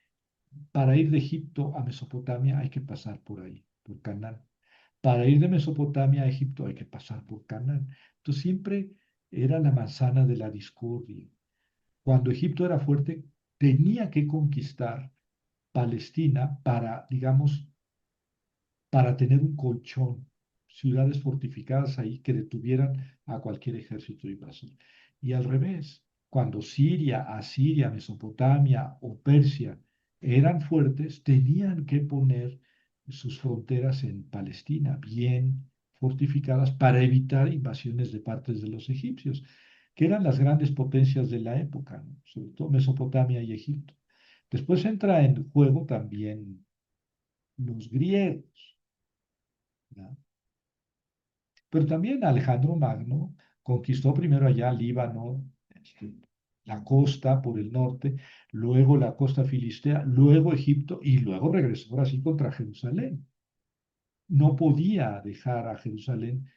para ir de Egipto a Mesopotamia hay que pasar por ahí, por Canaán. Para ir de Mesopotamia a Egipto hay que pasar por Canaán. Entonces siempre era la manzana de la discordia. Cuando Egipto era fuerte, tenía que conquistar Palestina para, digamos, para tener un colchón, ciudades fortificadas ahí que detuvieran a cualquier ejército invasor. Y al revés, cuando Siria, Asiria, Mesopotamia o Persia eran fuertes, tenían que poner sus fronteras en Palestina, bien fortificadas para evitar invasiones de partes de los egipcios, que eran las grandes potencias de la época, ¿no? Sobre todo Mesopotamia y Egipto. Después entra en juego también los griegos, ¿no? Pero también Alejandro Magno conquistó primero allá Líbano, la costa por el norte, luego la costa filistea, luego Egipto y luego regresó ahora sí contra Jerusalén. No podía dejar a Jerusalén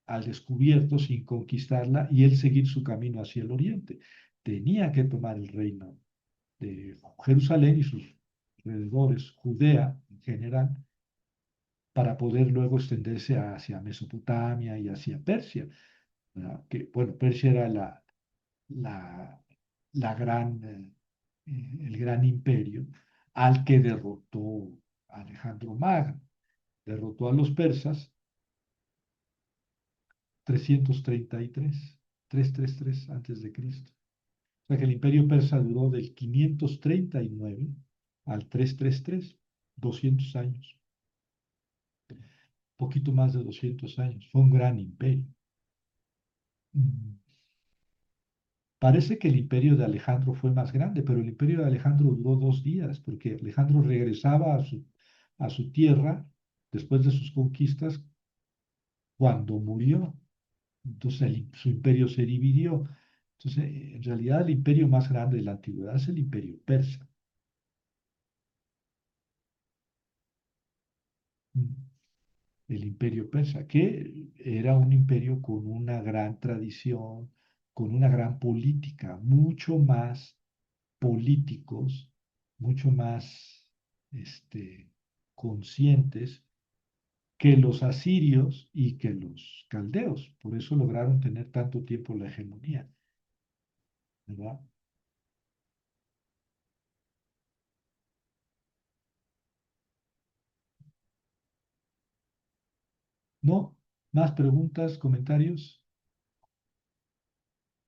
al descubierto sin conquistarla y él seguir su camino hacia el oriente. Tenía que tomar el reino de Jerusalén y sus alrededores, Judea en general, para poder luego extenderse hacia Mesopotamia y hacia Persia, ¿verdad? Que, bueno, Persia era la, la gran, el gran imperio al que derrotó Alejandro Magno. Derrotó a los persas 333, 333 antes de Cristo. O sea que el imperio persa duró del 539 al 333, 200 años, poquito más de 200 años. Fue un gran imperio. Mm. Parece que el imperio de Alejandro fue más grande, pero el imperio de Alejandro duró 2 días, porque Alejandro regresaba a su tierra después de sus conquistas cuando murió. Entonces su imperio se dividió. Entonces, en realidad el imperio más grande de la antigüedad es el imperio persa. Mm. El imperio persa, que era un imperio con una gran tradición, con una gran política, mucho más políticos, mucho más conscientes que los asirios y que los caldeos. Por eso lograron tener tanto tiempo la hegemonía, ¿verdad? ¿No? ¿Más preguntas, comentarios?